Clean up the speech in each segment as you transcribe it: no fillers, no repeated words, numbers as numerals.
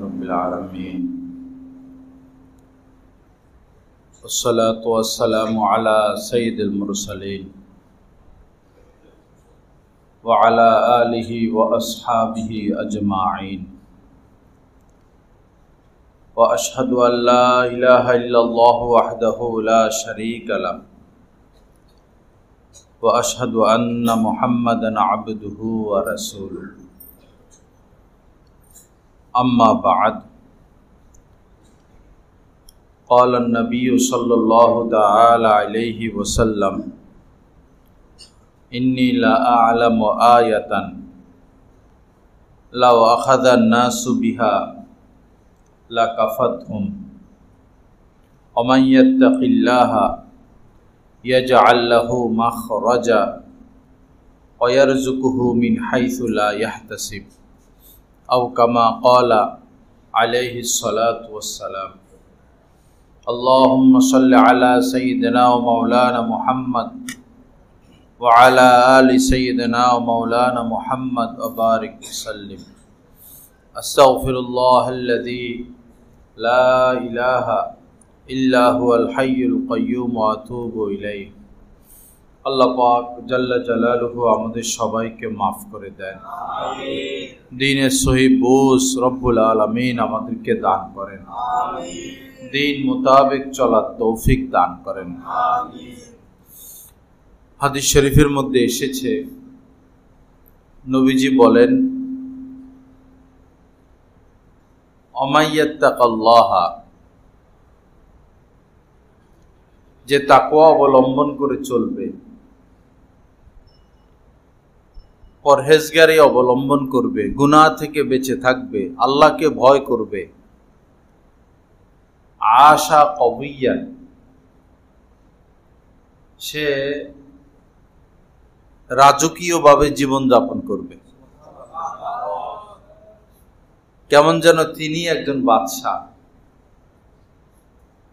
رب العالمين والصلاة والسلام على سيد المرسلين وعلى آله وأصحابه أجمعين وأشهد أن لا إله إلا الله وحده لا شريك له وأشهد أن محمدًا عبده ورسوله أما بعد قال النبي صلى الله تعالى عليه وسلم إني لا أعلم آية لو أخذ الناس بها لكفتهم ومن يتق الله يجعل له مخرجا ويرزقه من حيث لا يحتسب أو كما قال عليه الصلاة والسلام اللهم صل على سيدنا ومولانا محمد وعلى آل سيدنا ومولانا محمد وبارك وسلم أستغفر الله الذي لا إله إلا هو الحي القيوم وأتوب إليه আল্লাহ পাক জাল্লা জালালুহু আমাদের সবাইকে মাফ করে দেন। আমিন। দ্বীনের সহি বুঝ রব্বুল আলামিন আমাদেরকে দান করেন। আমিন। দ্বীন মোতাবেক চলার তৌফিক দান করেন। আমিন। হাদিস শরীফের মধ্যে এসেছে নবীজি বলেন অমাইয়াত্তাকাল্লাহা, যে তাকওয়া অবলম্বন করে চলবে, পরহেজগারি অবলম্বন করবে, গুনাহ থেকে বেঁচে থাকবে, আল্লাহকে ভয় করবে, আশা কবিয়া, সে রাজকীয়ভাবে জীবনযাপন করবে, কেমন যেন তিনি একজন বাদশাহ।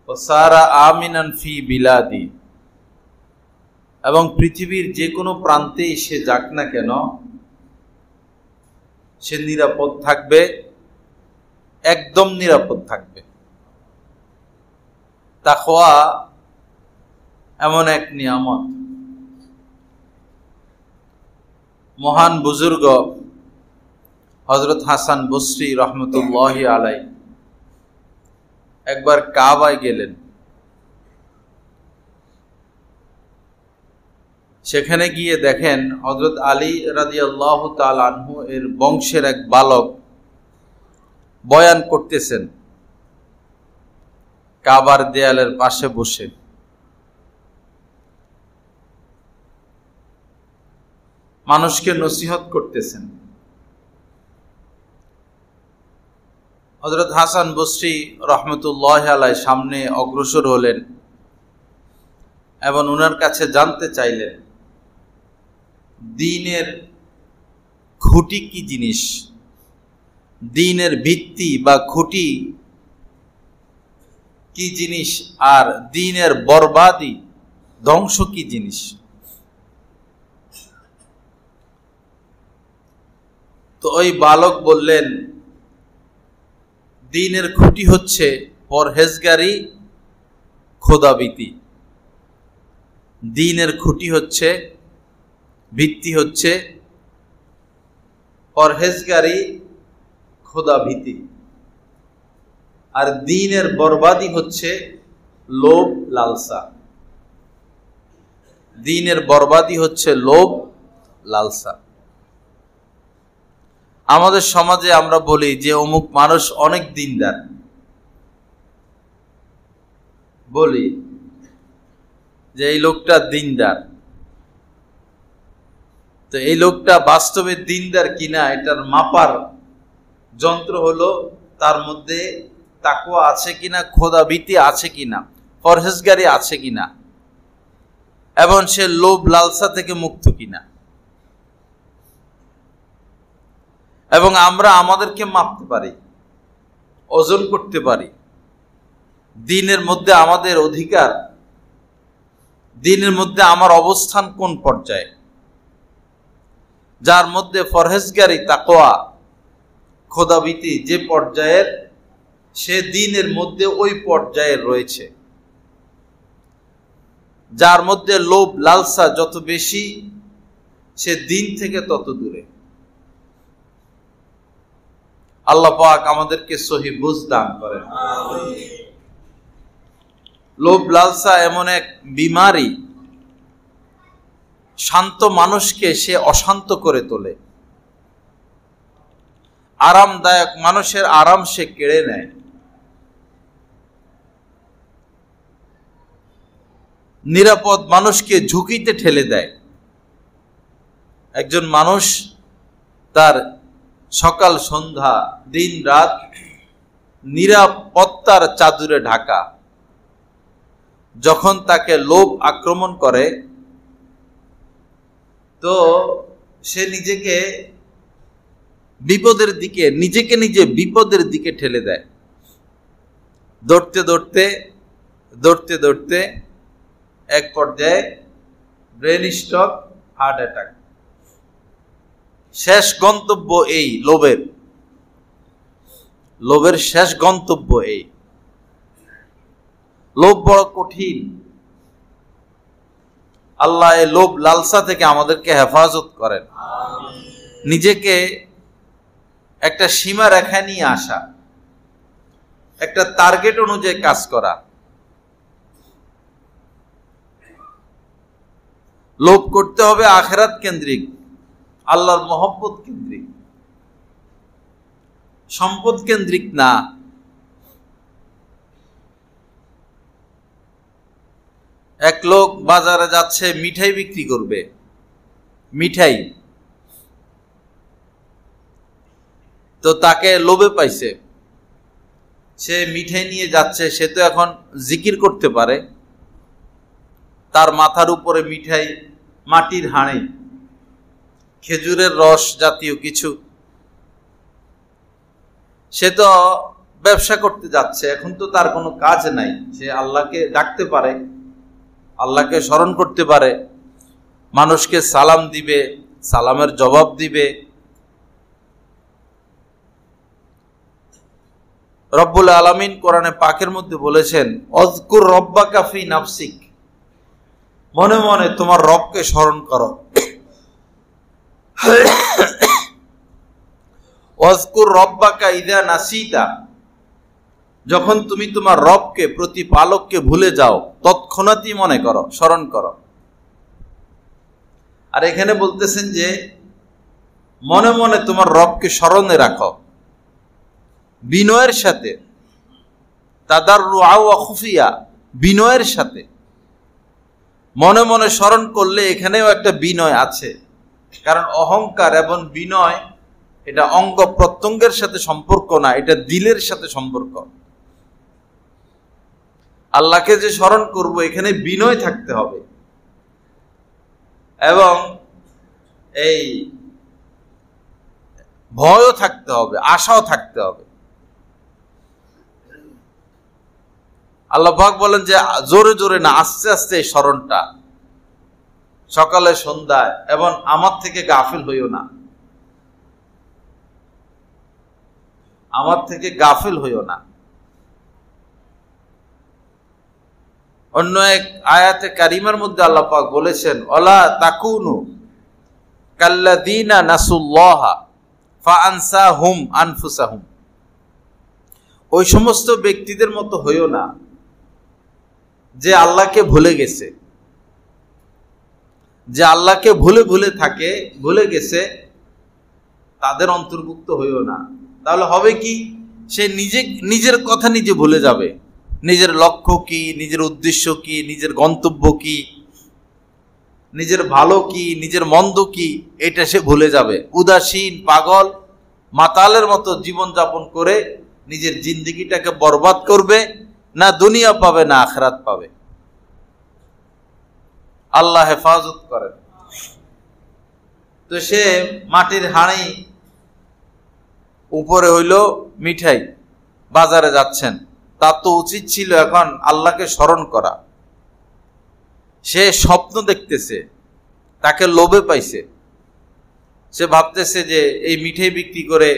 সারা আমিনান ফি বিলাদি, এবং পৃথিবীর যে কোনো প্রান্তেই সে যাক না কেন সে নিরাপদ থাকবে, একদম নিরাপদ থাকবে। তাকওয়া এমন এক নিয়ামত। মহান বুজুর্গ হযরত হাসান বসরি রহমতুল্লাহি আলাইহি একবার কাবায় গেলেন। সেখানে গিয়ে দেখেন হযরত আলী রাদিয়াল্লাহু তাআলা আনহু এর বংশের এক বালক বয়ান করতেছেন কাবার দেয়ালের পাশে বসে। মানুষকে নসিহত করতেছেন। হযরত হাসান বসরি রহমতুল্লাহ আলাইহি সামনে অগ্রসর হলেন এবং ওনার কাছে জানতে চাইলেন দ্বীনের খুঁটি কি জিনিস, দ্বীনের ভিত্তি বা খুঁটি কি জিনিস, আর দ্বীনের বরবাদি ধ্বংস কি জিনিস। তো ওই বালক বললেন দ্বীনের খুঁটি হচ্ছে পরহেজগারি, খোদাভীতি। দ্বীনের খুঁটি হচ্ছে, ভিত্তি হচ্ছে পরহেজগারি, খোদাভীতি। আর দ্বীনের বরবাদি হচ্ছে লোভ লালসা। দ্বীনের বরবাদি হচ্ছে লোভ লালসা। আমাদের সমাজে আমরা বলি যে অমুক মানুষ অনেক দিনদার, বলি যে এই লোকটা দিনদার। তো এই লোকটা বাস্তবে দিনদার কিনা এটার মাপার যন্ত্র হলো তার মধ্যে তাকওয়া আছে কিনা, খোদাভীতি আছে কিনা, পরহেজগারি আছে কিনা, এবং সে লোভ লালসা থেকে মুক্ত কিনা। এবং আমরা আমাদেরকে মাপতে পারি, ওজন করতে পারি দ্বীনের মধ্যে আমাদের অধিকার, দ্বীনের মধ্যে আমার অবস্থান কোন পর্যায়ে। যার মধ্যে পরহেজগারি, তাকওয়া, খোদাভীতি যে পর্যায়ের, সে দিনের মধ্যে ওই পর্যায়ের রয়েছে। যার মধ্যে লোভ লালসা যত বেশি, সে দিন থেকে তত দূরে। আল্লাহ পাক আমাদেরকে সহি বুঝ দান করেন। লোভ লালসা এমন এক বিমারি, শান্ত মানুষকে সে অশান্ত করে তোলে। আরামদায়ক মানুষের আরাম সে কেড়ে নেয়। নিরাপদ মানুষকে ঝুঁকিতে ঠেলে দেয়। একজন মানুষ তার সকাল সন্ধ্যা দিন রাত নিরাপত্তার চাদরে ঢাকা, যখন তাকে লোভ আক্রমণ করে তো সে নিজেকে নিজে বিপদের দিকে ঠেলে দেয়। দৌড়তে দৌড়তে এক পর্যায়ে ব্রেন স্ট্রোক, হার্ট অ্যাটাক। শেষ গন্তব্য এই লোভের শেষ গন্তব্য এই। লোভ বড় কঠিন। আল্লাহ এই লোভ লালসা থেকে আমাদেরকে হেফাজত করেন। নিজেকে একটা সীমা রেখা নিয়ে আসা, একটা টার্গেট অনুযায়ী কাজ করা। লোভ করতে হবে আখিরাত কেন্দ্রিক, আল্লাহর মহব্বত কেন্দ্রিক, সম্পদ কেন্দ্রিক না। এক লোক বাজারে যাচ্ছে মিঠাই বিক্রি করবে, মিঠাই, তো তাকে লোভে পাইছে, সে মিঠাই নিয়ে যাচ্ছে। সে তো এখন জিকির করতে পারে, তার মাথার উপরে মিঠাই, মাটির হাঁড়ি, খেজুরের রস জাতীয় কিছু। সে তো ব্যবসা করতে যাচ্ছে, এখন তো তার কোনো কাজ নাই। সে আল্লাহকে ডাকতে পারে, আল্লাহকে স্মরণ করতে পারে, মানুষকে সালাম দিবে, সালামের জবাব দিবে। রব্বুল আলামিন কোরআনে পাকের মধ্যে বলেছেন, অযকুর রব্বাকা ফি নাফসিক, মনে মনে তোমার রবকে স্মরণ করো। ওয়াজকুর রব্বাকা ইযা নাসিতা, যখন তুমি তোমার রবকে, প্রতিপালককে ভুলে যাও, তৎক্ষণাৎই মনে করো, স্মরণ করো। আর এখানে বলতেছেন যে মনে মনে তোমার রবকে স্মরণে রাখো, বিনয়ের সাথে, তাদাররুআ ওয়া খুফিয়া, বিনয়ের সাথে। মনে মনে স্মরণ করলে এখানেও একটা বিনয় আছে, কারণ অহংকার এবং বিনয় এটা অঙ্গ প্রত্যঙ্গের সাথে সম্পর্ক না, এটা দিলের সাথে সম্পর্ক। আল্লাহকে যে স্মরণ করব, এখানে বিনয় থাকতে হবে এবং এই ভয়ও থাকতে হবে, আশাও থাকতে হবে। আল্লাহ পাক বলেন যে জোরে জোরে না, আস্তে আস্তে এই স্মরণটা, সকালে সন্ধ্যায়, এবং আমার থেকে গাফিল হইও না, আমার থেকে গাফিল হইও না। অন্য এক আয়াতে কারিমার মধ্যে আল্লাহ পাক বলেছেন, ওয়ালা তাকুনু কাল্লাযীনা নাসুল্লাহা ফাআনসাহুম আনফুসাহুম, ওই সমস্ত ব্যক্তিদের মতো হইও না যে আল্লাহকে ভুলে গেছে, যে আল্লাহকে ভুলে ভুলে থাকে, ভুলে গেছে, তাদের অন্তর্ভুক্ত হইও না। তাহলে হবে কি, সে নিজের কথা নিজে ভুলে যাবে, নিজের লক্ষ্য কি, নিজের উদ্দেশ্য কি, নিজের গন্তব্য কি, নিজের ভালো কি, নিজের মন্দ কি, এটা সে ভুলে যাবে। উদাসীন, পাগল, মাতালের মতো জীবনযাপন করে নিজের জিন্দেগিটাকে বরবাদ করবে, না দুনিয়া পাবে না আখিরাত পাবে। আল্লাহ হেফাজত করেন। তো সে মাটির হাঁড়ি, উপরে হইল মিঠাই, বাজারে যাচ্ছেন, তার তো উচিত ছিল এখন আল্লাহকে স্মরণ করা। সে স্বপ্ন দেখতেছে, তাকে লোভে পাইছে, সে ভাবতেছে যে এই মিঠাই বিক্রি করে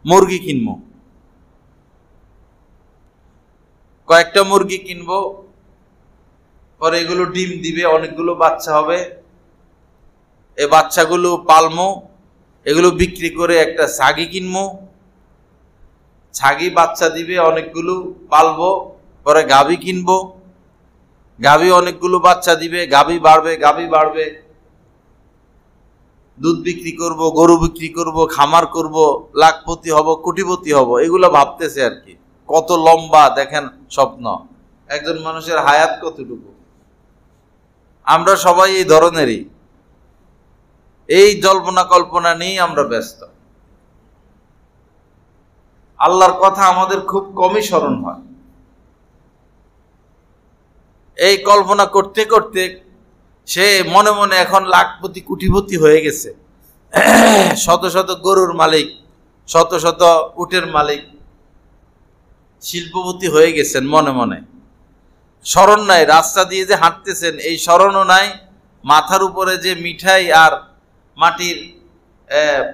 মুরগি কিনবো, কয়েকটা মুরগি কিনবো, পরে এগুলো ডিম দিবে, অনেকগুলো বাচ্চা হবে, এই বাচ্চাগুলো পালমো, এগুলো বিক্রি করে একটা ছাগি কিনবো, ছাগি বাচ্চা দিবে অনেকগুলো, পালবো, পরে গাভী কিনবো, গাভী অনেকগুলো বাচ্চা দিবে, গাভী বাড়বে, দুধ বিক্রি করব, গরু বিক্রি করব, খামার করব, লাখপতি হব, কোটিপতি হব, এগুলো ভাবতেছে আর কি। কত লম্বা দেখেন স্বপ্ন, একজন মানুষের হায়াত কতটুকু। আমরা সবাই এই ধরনেরই, এই জল্পনা কল্পনা নিয়ে আমরা ব্যস্ত। আল্লাহর কথা আমাদের খুব কমই স্মরণ হয়। এই কল্পনা করতে করতে সে মনে মনে এখন লাখপতি কোটিপতি হয়ে গেছে, শত শত গরুর মালিক, শত শত উটের মালিক, শিল্পপতি হয়ে গেছেন মনে মনে। স্মরণ নাই, রাস্তা দিয়ে যে হাঁটতেছেন এই স্মরণও নাই, মাথার উপরে যে মিঠাই আর মাটির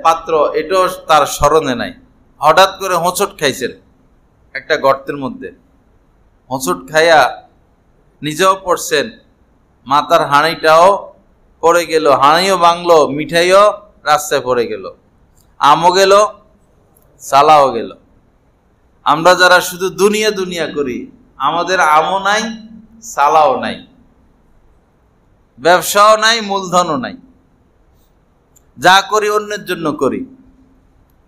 পাত্র এটাও তার স্মরণে নাই। হঠাৎ করে হোঁচট খাইছেন একটা গর্তের মধ্যে, হোঁচট খাইয়া নিজেও পড়ছেন, মাথার হাঁড়িটাও পড়ে গেল, হাঁড়িও ভাঙলো, মিঠাইও রাস্তায় পড়ে গেল, আমও গেল, সালাও গেল। আমরা যারা শুধু দুনিয়া দুনিয়া করি, আমাদের আমও নাই, সালাও নাই, ব্যবসাও নাই, মূলধনও নাই। যা করি অন্যের জন্য করি,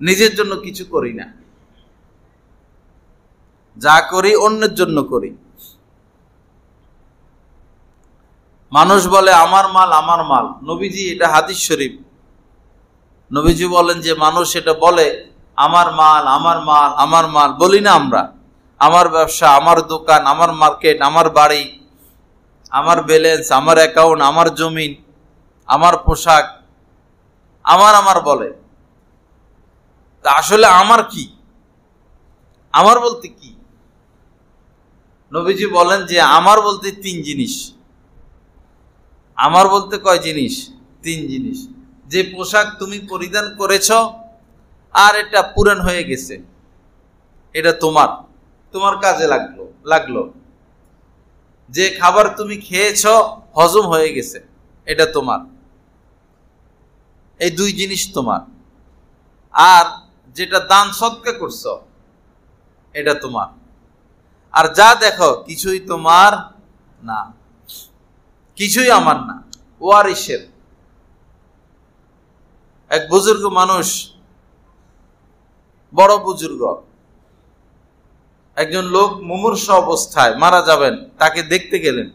নিজের জন্য কিছু করি না। যা করি অন্যের জন্য করি। মানুষ বলে আমার মাল আমার মাল, নবীজি, এটা হাদিস শরীফ, নবীজি বলেন যে মানুষ এটা বলে আমার মাল আমার মাল আমার মাল, বলি না আমরা? আমার ব্যবসা, আমার দোকান, আমার মার্কেট, আমার বাড়ি, আমার ব্যালেন্স, আমার অ্যাকাউন্ট, আমার জমিন, আমার পোশাক, আমার আমার বলে। তা আসলে আমার কি? আমার বলতে কি? নবীজি বলেন যে আমার বলতে তিন জিনিস। আমার বলতে কয় জিনিস? তিন জিনিস। যে পোশাক তুমি পরিধান করেছ আর এটা পুরান হয়ে গেছে, এটা তোমার, তোমার কাজে লাগলো। যে খাবার তুমি খেয়েছ হজম হয়ে গেছে, এটা তোমার। এই দুই জিনিস তোমার। আর যেটা দান সদকা করছ এটা তোমার। আর যা দেখো কিছুই তোমার না, কিছুই আমার না, ওয়ারিসের। এক বুজুর্গ মানুষ, বড় বুজুর্গ, একজন লোক মুমূর্ষ অবস্থায় মারা যাবেন, তাকে দেখতে গেলেন।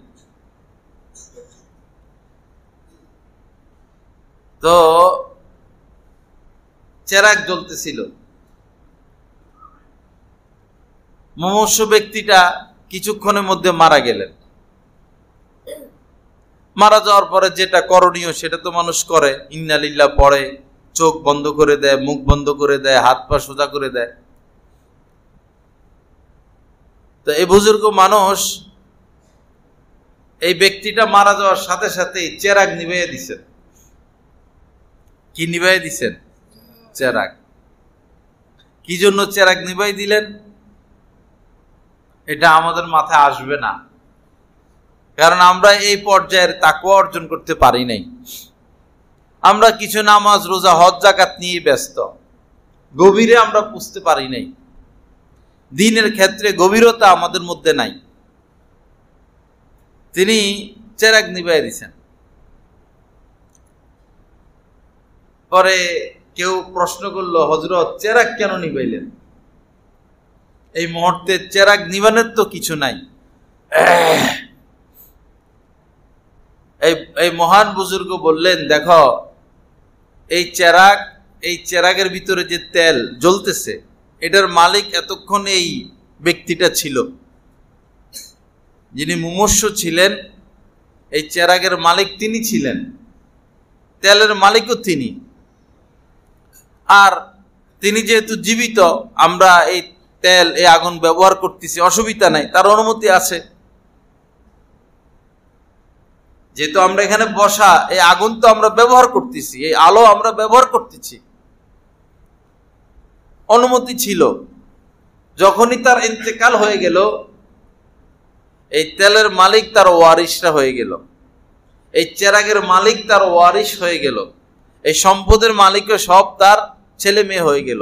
তো চেরাগ জ্বলতেছিল। মুমূর্ষ ব্যক্তিটা কিছুক্ষণের মধ্যে মারা গেলেন। মারা যাওয়ার পরে যেটা করণীয় সেটা তো মানুষ করে, ইন্না লিল্লাহ পড়ে, চোখ বন্ধ করে দেয়, মুখ বন্ধ করে দেয়, হাত পা সোজা করে দেয়। তো এই বুজুর্গ মানুষ, এই ব্যক্তিটা মারা যাওয়ার সাথে সাথেই চেরাগ নিভাইয়া দিছেন। কি নিভাইয়া দিছেন? চেরাগ। কি জন্য চেরাগ নিভাই দিলেন এটা আমাদের মাথায় আসবে না, কারণ আমরা এই পর্যায়ের তাকওয়া অর্জন করতে পারি নাই। আমরা কিছু নামাজ রোজা হজ যাকাত নিয়ে ব্যস্ত, গভীরে আমরা বুঝতে পারি নাই। দ্বীনের ক্ষেত্রে গভীরতা আমাদের মধ্যে নাই। তিনি চেরাগ নিভাই দিছেন। পরে কেউ প্রশ্ন করলো, হযরত চেরাগ কেন নিভাইলেন? এই মুহূর্তে চেরাগ নিভানোর তো কিছু নাই। এই মহান বুজুর্গ বললেন, দেখো এই চেরাগের ভিতরে যে তেল জ্বলতেছে এটার মালিক এতক্ষণ এই ব্যক্তিটা ছিল, যিনি মুমূর্ষ ছিলেন। এই চেরাগের মালিক তিনি ছিলেন, তেলের মালিকও তিনি। আর তিনি যেহেতু জীবিত, আমরা এই তেল, এই আগুন ব্যবহার করতেছি, অসুবিধা নাই, তার অনুমতি আছে। যেহেতু আমরা এখানে বসা, এই আগুন তো আমরা ব্যবহার করতেছি, এই আলো আমরা ব্যবহার করতেছি। অনুমতি ছিল। যখনই তার ইন্তেকাল হয়ে গেল, এই তেলের মালিক তার ওয়ারিশরা হয়ে গেল, এই চেরাগের মালিক তার ওয়ারিশ হয়ে গেল, এই সম্পদের মালিকও সব তার ছেলে মেয়ে হয়ে গেল।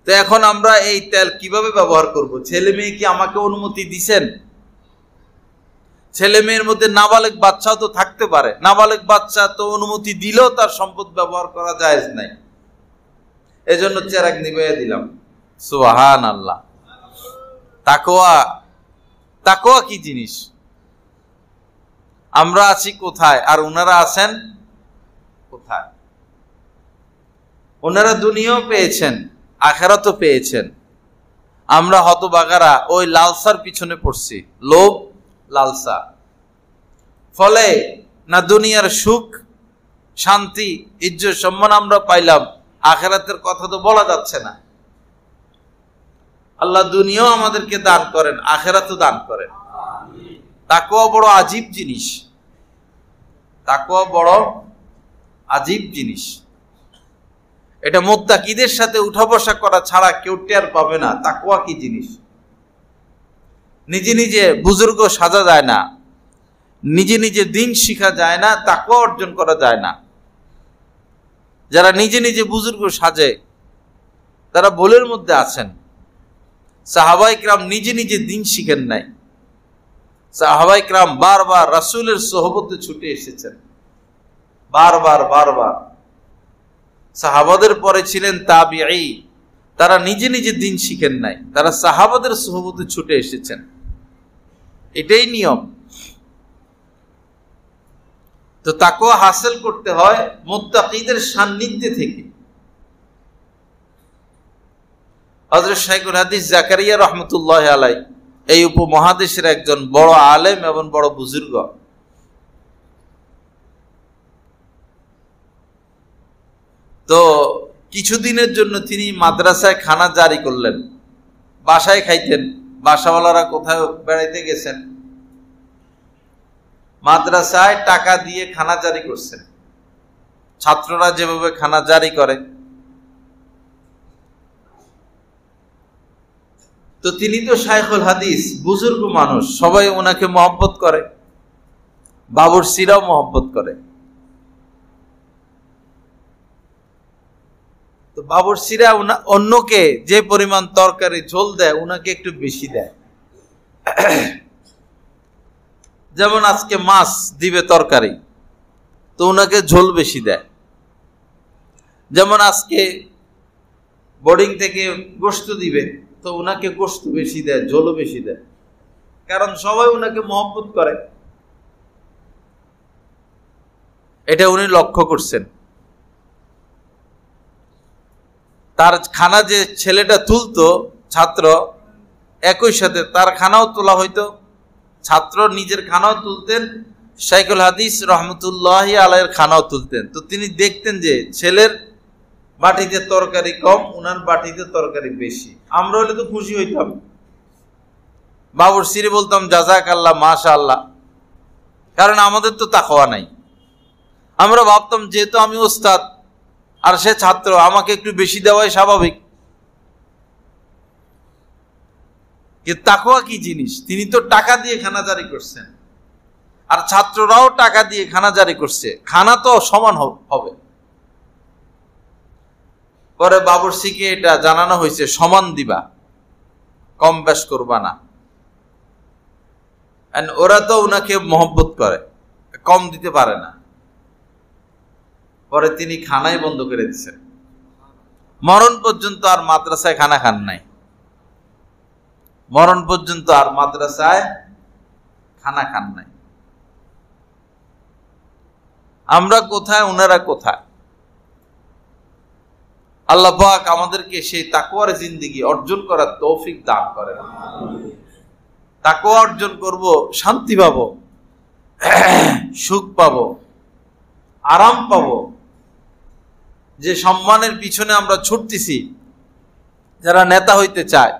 তো এখন আমরা এই তেল কিভাবে ব্যবহার করব? ছেলে মেয়ে কি আমাকে অনুমতি দিছেন? ছেলে মেয়ের মধ্যে নাবালেগ বাচ্চাও তো থাকতে পারে, নাবালেগ বাচ্চা তো অনুমতি দিলেও তার সম্পদ ব্যবহার করা জায়েজ নাই। এজন্য চেরাগ নিভাইয়া দিলাম। সুবহানাল্লাহ। তাকওয়া, তাকওয়া কি জিনিস? আমরা আছি কোথায় আর ওনারা আছেন কোথায়? ওনারা দুনিয়াও পেয়েছেন, আখিরাতও পেয়েছেন। আমরা হতভাগারা ওই লালসার পিছনে পড়ছি, লোভ লালসা। ফলে না দুনিয়ার সুখ শান্তি ইজ্জত সম্মান আমরা পাইলাম, আখিরাতের কথা তো বলা যাচ্ছে না। আল্লাহ দুনিয়াও আমাদেরকে দান করেন, আখিরাতও দান করেন। তাকওয়া বড় আজীব জিনিস, তাকওয়া বড় আজীব জিনিস। এটা মুত্তাকিদের সাথে উঠা বসা করা ছাড়া কেউ টের পাবে না তাকওয়া কি জিনিস। নিজে নিজে বুজুর্গ সাজা যায় না, নিজে নিজে দিন শিখা যায় না, তাকওয়া অর্জন করা যায় না। যারা নিজে নিজে বুজুর্গ সাজে তারা ভুলের মধ্যে আছেন। সাহাবায়ে কিরাম নিজে নিজে দিন শিখেন নাই। সাহাবায়ে কিরাম বারবার রাসূলের সোহবতে ছুটে এসেছেন, বারবার বারবার। সাহাবাদের পরে ছিলেন তাবিঈ, তারা নিজে নিজে দিন শিখেন নাই, তারা সাহাবাদের সোহবতে ছুটে এসেছেন। এটাই নিয়ম। তো তাকওয়া হাসিল করতে হয় মুত্তাকিদের সান্নিধ্যে থেকে। হযরত শাইখুল হাদিস জাকারিয়া রাহমাতুল্লাহি আলাইহি এই উপমহাদেশের একজন বড় আলেম এবং বড় বুজুর্গ। তো কিছুদিনের জন্য তিনি মাদ্রাসায় খানা জারি করলেন। বাসায় খাইতেন, বাসাওয়ালারা কোথাও বেড়াইতে গেছেন, মাদ্রাসায় টাকা দিয়ে খানা জারি করছেন, ছাত্ররা যেভাবে খানা জারি করে। তো তিনি তো শাইখুল হাদিস, বুজুর্গ মানুষ, সবাই ওনাকে মহব্বত করে, বাবুরসিরাও মহব্বত করে। তো বাবুরসিরা অন্যকে যে পরিমাণ তরকারি ঝোল দেয় ওনাকে একটু বেশি দেয়। যেমন আজকে মাছ দিবে তরকারি, তো ওনাকে ঝোল বেশি দেয়। যেমন আজকে বোর্ডিং থেকে গোশত দিবে, তো ওনাকে গোশত বেশি দেয়, ঝোলও বেশি দেয়, কারণ সবাই ওনাকে মহব্বত করে। এটা উনি লক্ষ্য করছেন। তার খানা যে ছেলেটা তুলতো ছাত্র, একই সাথে তার খানাও তোলা হইতো, ছাত্র নিজের খানাও তুলতেন, শাইখুল হাদিস রহমতুল্লাহি আলাইহির খানাও তুলতেন। তো তিনি দেখতেন যে ছেলের বাটিতে তরকারি কম, উনার বাটিতে তরকারি বেশি। আমরা হলে তো খুশি হইতাম, বাবুরসিরে বলতাম জাযাকাল্লাহ, মাশাআল্লাহ, কারণ আমাদের তো তাকওয়া নাই। আমরা ভাবতাম যেহেতু আমি ওস্তাদ আর সে ছাত্র, আমাকে একটু বেশি দেওয়াই স্বাভাবিক। কিন্তু তাকওয়া কি জিনিস? তিনি তো টাকা দিয়ে খানা জারি করছেন, আর ছাত্ররাও টাকা দিয়ে খানা জারি করছে, খানা তো সমান হবে। পরে বাবুরসিকে এটা জানানো হয়েছে, সমান দিবা, কম বেশ করবা না। ওরা তো উনাকে মহব্বত করে, কম দিতে পারে না। পরে তিনি খানাই বন্ধ করে দিচ্ছেন, মরণ পর্যন্ত আর মাদ্রাসায় খানা খান নাই, মরণ পর্যন্ত আর মাদ্রাসায় খানা খান নাই। আমরা কোথায়, ওনারা কোথায়? আল্লাহ পাক আমাদেরকে সেই তাকওয়ার জিন্দেগি অর্জন করার তৌফিক দান করেন। তাকওয়া অর্জন করব, শান্তি পাবো, সুখ পাবো, আরাম পাবো। যে সম্মানের পিছনে আমরা ছুটতেছি, যারা নেতা হইতে চায়,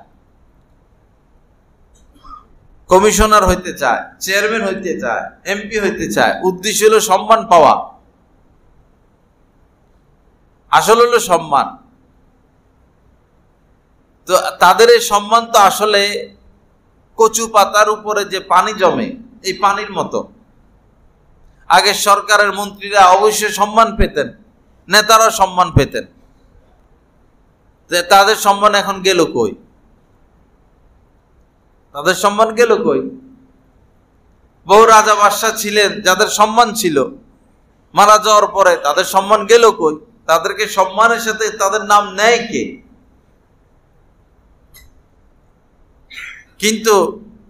কমিশনার হইতে চায়, চেয়ারম্যান হইতে চায়, এমপি হইতে চায়, উদ্দেশ্য হলো সম্মান পাওয়া, আসল হলো সম্মান। তো তাদের এই সম্মান তো আসলে কচু পাতার উপরে যে পানি জমে এই পানির মতো। আগে সরকারের মন্ত্রীরা অবশ্যই সম্মান পেতেন, নেতারা সম্মান পেতেন, তাদের সম্মান এখন গেল কই? তাদের সম্মান গেল কই? বহু রাজা বাদশাহ ছিলেন যাদের সম্মান ছিল, মারা যাওয়ার পরে তাদের সম্মান গেল কই? তাদেরকে সম্মানের সাথে তাদের নাম নেয় কে? কিন্তু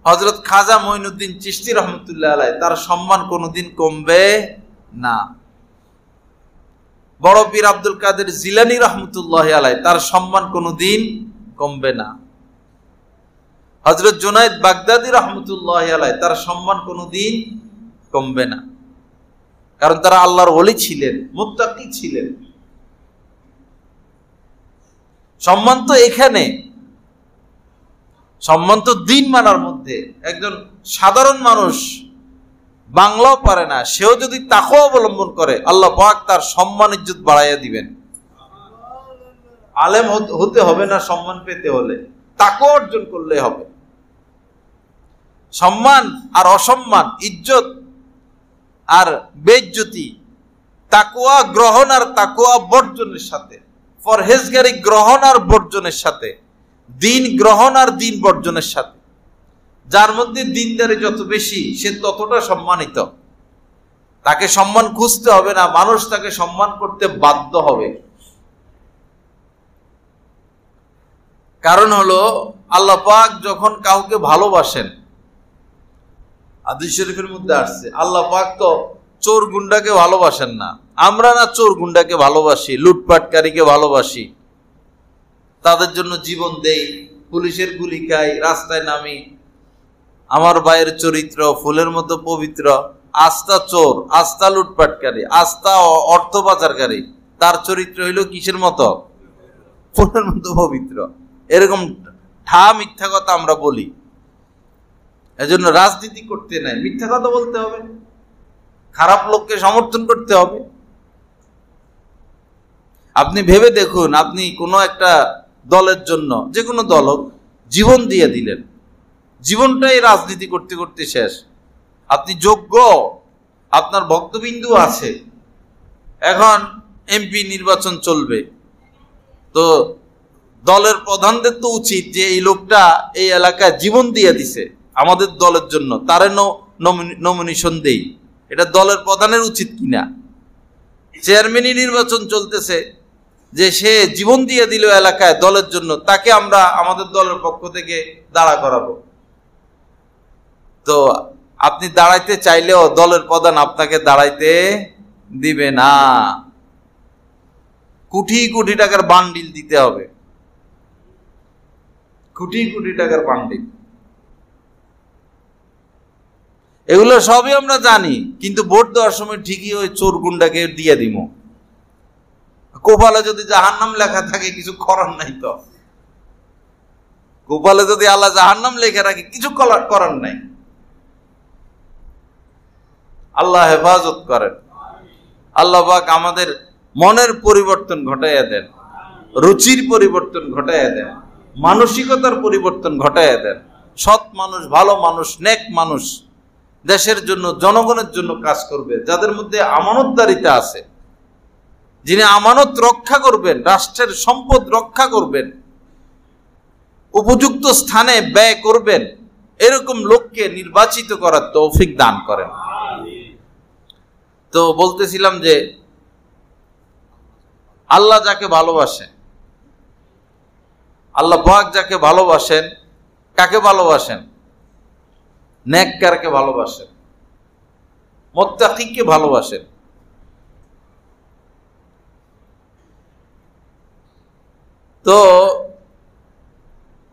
হযরত খাজা মঈনুদ্দিন চিশতি রহমতুল্লাহ আলাইহি তার সম্মান কোনোদিন কমবে না। বড় পীর আব্দুল কাদের জিলানী রহমতুল্লাহ আলাইহি তার সম্মান কোনোদিন কমবে না। হযরত জুনায়েদ বাগদাদী রহমতুল্লাহ আলাইহি তার সম্মান কোনোদিন কমবে না, কারণ তারা আল্লাহর ওলি ছিলেন, মুত্তাকি ছিলেন। সম্মান তো এখানে, সম্মান তো দিন মানার মধ্যে। একজন সাধারণ মানুষ বাংলাও পারে না, সেও যদি তাকওয়া অবলম্বন করে আল্লাহ পাক তার সম্মান ইজ্জত বাড়াইয়া দিবেন। আলেম হতে হবে না সম্মান পেতে হলে, তাকওয়া অর্জন করলে হবে। সম্মান আর অসম্মান, ইজ্জত আর বেইজ্জতি তাকওয়া গ্রহণ আর তাকওয়া বর্জনের সাথে, পরহেজগারি গ্রহণ আর বর্জনের সাথে, দিন গ্রহণ আর দিন বর্জনের সাথে। যার মধ্যে দিনদারি যত বেশি সে ততটা সম্মানিত। তাকে সম্মান খুঁজতে হবে না, মানুষ তাকে সম্মান করতে বাধ্য হবে। কারণ হলো আল্লাহ পাক যখন কাউকে ভালোবাসেন, হাদিস শরীফের মধ্যে আসছে আল্লাহ পাক তো চোর গুন্ডাকে ভালোবাসেন না। আমরা না চোর গুন্ডাকে ভালোবাসি, লুটপাটকারীকে ভালোবাসি, তাদের জন্য জীবন দেই, পুলিশের গুলি খাই, রাস্তায় নামি। আমার ভাইয়ের চরিত্র ফুলের মতো পবিত্র, আস্তা চোর, আস্তা লুটপাটকারী, আস্তা অর্থ পাচারকারী, তার চরিত্র হইল কিসের মতো? ফুলের মতো পবিত্র। এরকম ঠা মিথ্যা কথা আমরা বলি। এজন্য রাজনীতি করতে নাই, মিথ্যা কথা বলতে হবে, খারাপ লোককে সমর্থন করতে হবে। আপনি ভেবে দেখুন, আপনি কোনো একটা দলের জন্য, যে কোনো দল হোক, জীবন দিয়ে দিলেন, জীবনটাই রাজনীতি করতে করতে শেষ। আপনি যোগ্য, আপনার ভক্তবিন্দু আছে, এখন এমপি নির্বাচন চলবে, তো দলের প্রধানদের তো উচিত যে এই লোকটা এই এলাকায় জীবন দিয়ে দিছে আমাদের দলের জন্য, তারে নমিনেশন দেই। এটা দলের প্রধানের উচিত কিনা? চেয়ারম্যানই নির্বাচন চলতেছে, যে সে জীবন দিয়ে দিল এলাকায় দলের জন্য, তাকে আমরা আমাদের দলের পক্ষ থেকে দাঁড়া করাবো। তো আপনি দাঁড়াইতে চাইলেও দলের প্রধান আপনাকে দাঁড়াইতে দিবে না, কোটি কোটি টাকার বান্ডিল দিতে হবে, কোটি কোটি টাকার বান্ডিল। এগুলো সবই আমরা জানি, কিন্তু ভোট দেওয়ার সময় ঠিকই ওই চোর গুন্ডাকে দিয়ে দিব। কপালে যদি জাহান্নাম লেখা থাকে কিছু করার নাই। তো কপালে যদি আল্লাহ জাহান্নাম লেখা রাখে কিছু করার নাই। আল্লাহ হেফাজত করেন। আল্লাহ পাক আমাদের মনের পরিবর্তন ঘটাইয়া দেন, রুচির পরিবর্তন ঘটাইয়া দেন, মানসিকতার পরিবর্তন ঘটাইয়া দেন। সৎ মানুষ, ভালো মানুষ, নেক মানুষ, দেশের জন্য, জনগণের জন্য কাজ করবে, যাদের মধ্যে আমানতদারিতা আছে, যিনি আমানত রক্ষা করবেন, রাষ্ট্রের সম্পদ রক্ষা করবেন, উপযুক্ত স্থানে ব্যয় করবেন, এরকম লোককে নির্বাচিত করার তৌফিক দান করেন। তো বলতেছিলাম যে আল্লাহ যাকে ভালোবাসেন, আল্লাহ পাক যাকে ভালোবাসেন, কাকে ভালোবাসেন? নেককারকে ভালোবাসেন, মুত্তাকিকে ভালোবাসেন। তো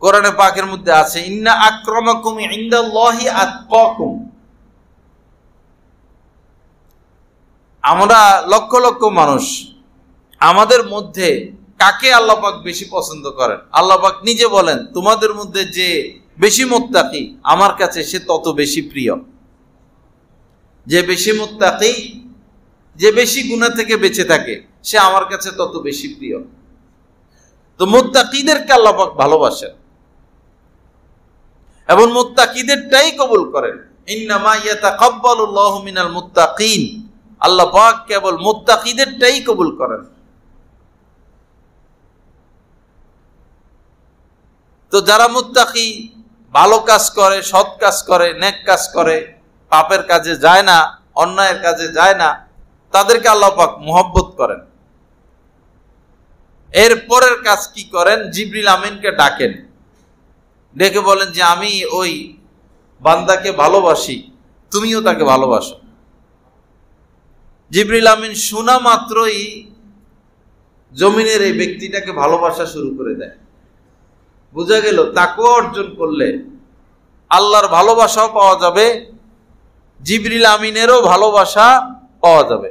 কোরআনে পাকের মধ্যে আছে ইন্না আক্রামাকুম ইনদাল্লাহি আতকাকুম। আমরা লক্ষ লক্ষ মানুষ, আমাদের মধ্যে কাকে আল্লাহ পাক বেশি পছন্দ করেন? আল্লাহ পাক নিজে বলেন, তোমাদের মধ্যে যে বেশি মুত্তাকি আমার কাছে সে তত বেশি প্রিয়। যে বেশি মুত্তাকি, যে বেশি গুনাহ থেকে বেঁচে থাকে, সে আমার কাছে তত বেশি প্রিয়। তো মুত্তাকিদেরকে আল্লাহ পাক ভালোবাসেন এবং মুত্তাকিদেরটাই কবুল করেন। ইন্নামা ইয়াতাকাব্বালুল্লাহু মিনাল মুত্তাকিন, আল্লাহ পাক কেবল মুত্তাকিদেরটাই কবুল করেন। তো যারা মুত্তাকি, ভালো কাজ করে, সৎ কাজ করে, নেক কাজ করে, পাপের কাজে যায় না, অন্যায়ের কাজে যায় না, তাদেরকে আল্লাহ পাক মুহাব্বত করেন। এর পরের কাজ কি করেন? জিবরিল আমিনকে ডাকেন, ডেকে বলেন যে আমি ওই বান্দাকে ভালোবাসি, তুমিও তাকে ভালোবাসো। জিবরিল আমিন শোনা মাত্রই জমিনের এই ব্যক্তিটাকে ভালোবাসা শুরু করে দেয়। বোঝা গেল তাকওয়া অর্জন করলে আল্লাহর ভালোবাসাও পাওয়া যাবে, জিবরিল আমিনেরও ভালোবাসা পাওয়া যাবে।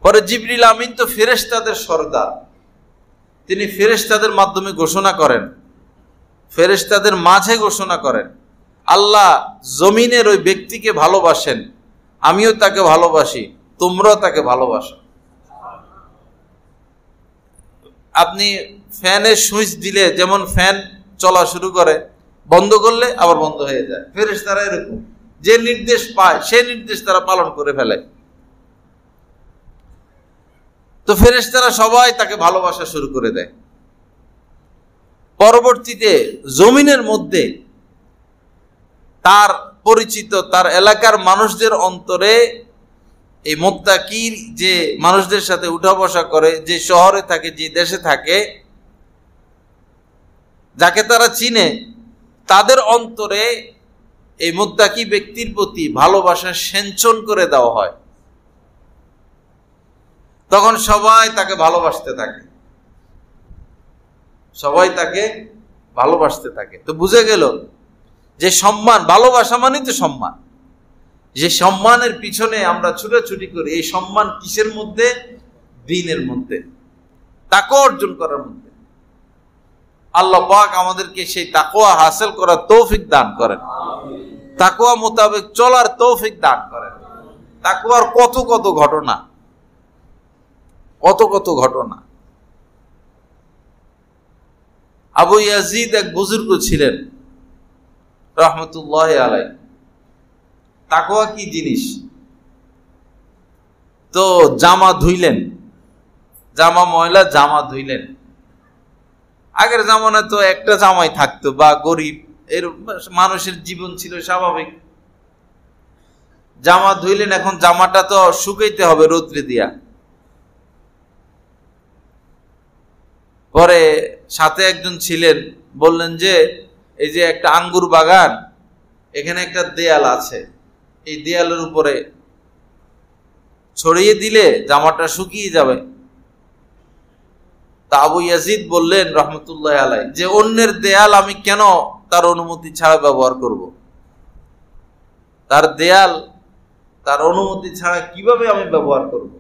পরে জিবরিল আমিন তো ফেরেশতাদের সরদার, তিনি ফেরেশতাদের মাধ্যমে ঘোষণা করেন, ফেরেশতাদের মাঝে ঘোষণা করেন, আল্লাহ জমিনের ওই ব্যক্তিকে ভালোবাসেন, আমিও তাকে ভালোবাসি, তোমরাও তাকে ভালোবাসো। আপনি ফ্যানের সুইচ দিলে যেমন ফ্যান চলা শুরু করে, বন্ধ করলে আবার বন্ধ হয়ে যায়, ফেরেশতারা এরকম, যে নির্দেশ পায় সে নির্দেশ তারা পালন করে ফেলে। তো ফেরেশতারা সবাই তাকে ভালোবাসা শুরু করে দেয়। পরবর্তীতে জমিনের মধ্যে তার পরিচিত, তার এলাকার মানুষদের অন্তরে এই মুত্তাকির যে মানুষদের সাথে উঠা বসা করে, যে শহরে থাকে, যে দেশে থাকে, যাকে তারা চিনে, তাদের অন্তরে এই মুত্তাকি ব্যক্তির প্রতি ভালোবাসা সেঞ্চন করে দেওয়া হয়। তখন সবাই তাকে ভালোবাসতে থাকে, সবাই তাকে ভালোবাসতে থাকে। তো বুঝে গেল যে সম্মান, ভালোবাসা মানেই তো সম্মান। যে সম্মানের পিছনে আমরা ছুটাছুটি করি, এই সম্মান কিসের মধ্যে? দ্বীনের মধ্যে, তাকওয়া অর্জন করার মধ্যে। আল্লাহ পাক আমাদেরকে সেই তাকওয়া হাসিল করার তৌফিক দান করেন, তাকওয়া মোতাবেক চলার তৌফিক দান করেন। তাকওয়ার কত কত ঘটনা, কত কত ঘটনা। আবু ইয়াজিদ এক বুজুর্গ ছিলেন রাহমাতুল্লাহি আলাইহি। তাকওয়া কি জিনিস? তো জামা ধুইলেন, জামা ময়লা, জামা ধুইলেন। আগের জামানায় তো একটা জামাই থাকতো, বা গরিব এর মানুষের জীবন ছিল স্বাভাবিক। জামা ধুইলেন, এখন জামাটা তো শুকাইতে হবে রোদ্রে দিয়া। পরে সাথে একজন ছিলেন, বললেন যে এই যে একটা আঙ্গুর বাগান, এখানে একটা দেয়াল আছে, এই দেয়ালের উপরে ছড়িয়ে দিলে জামাটা শুকিয়ে যাবে। তা আবু ইয়াজিদ বললেন রহমতুল্লাহ আলাই, যে অন্যের দেয়াল আমি কেন তার অনুমতি ছাড়া ব্যবহার করব? তার দেয়াল তার অনুমতি ছাড়া কিভাবে আমি ব্যবহার করব?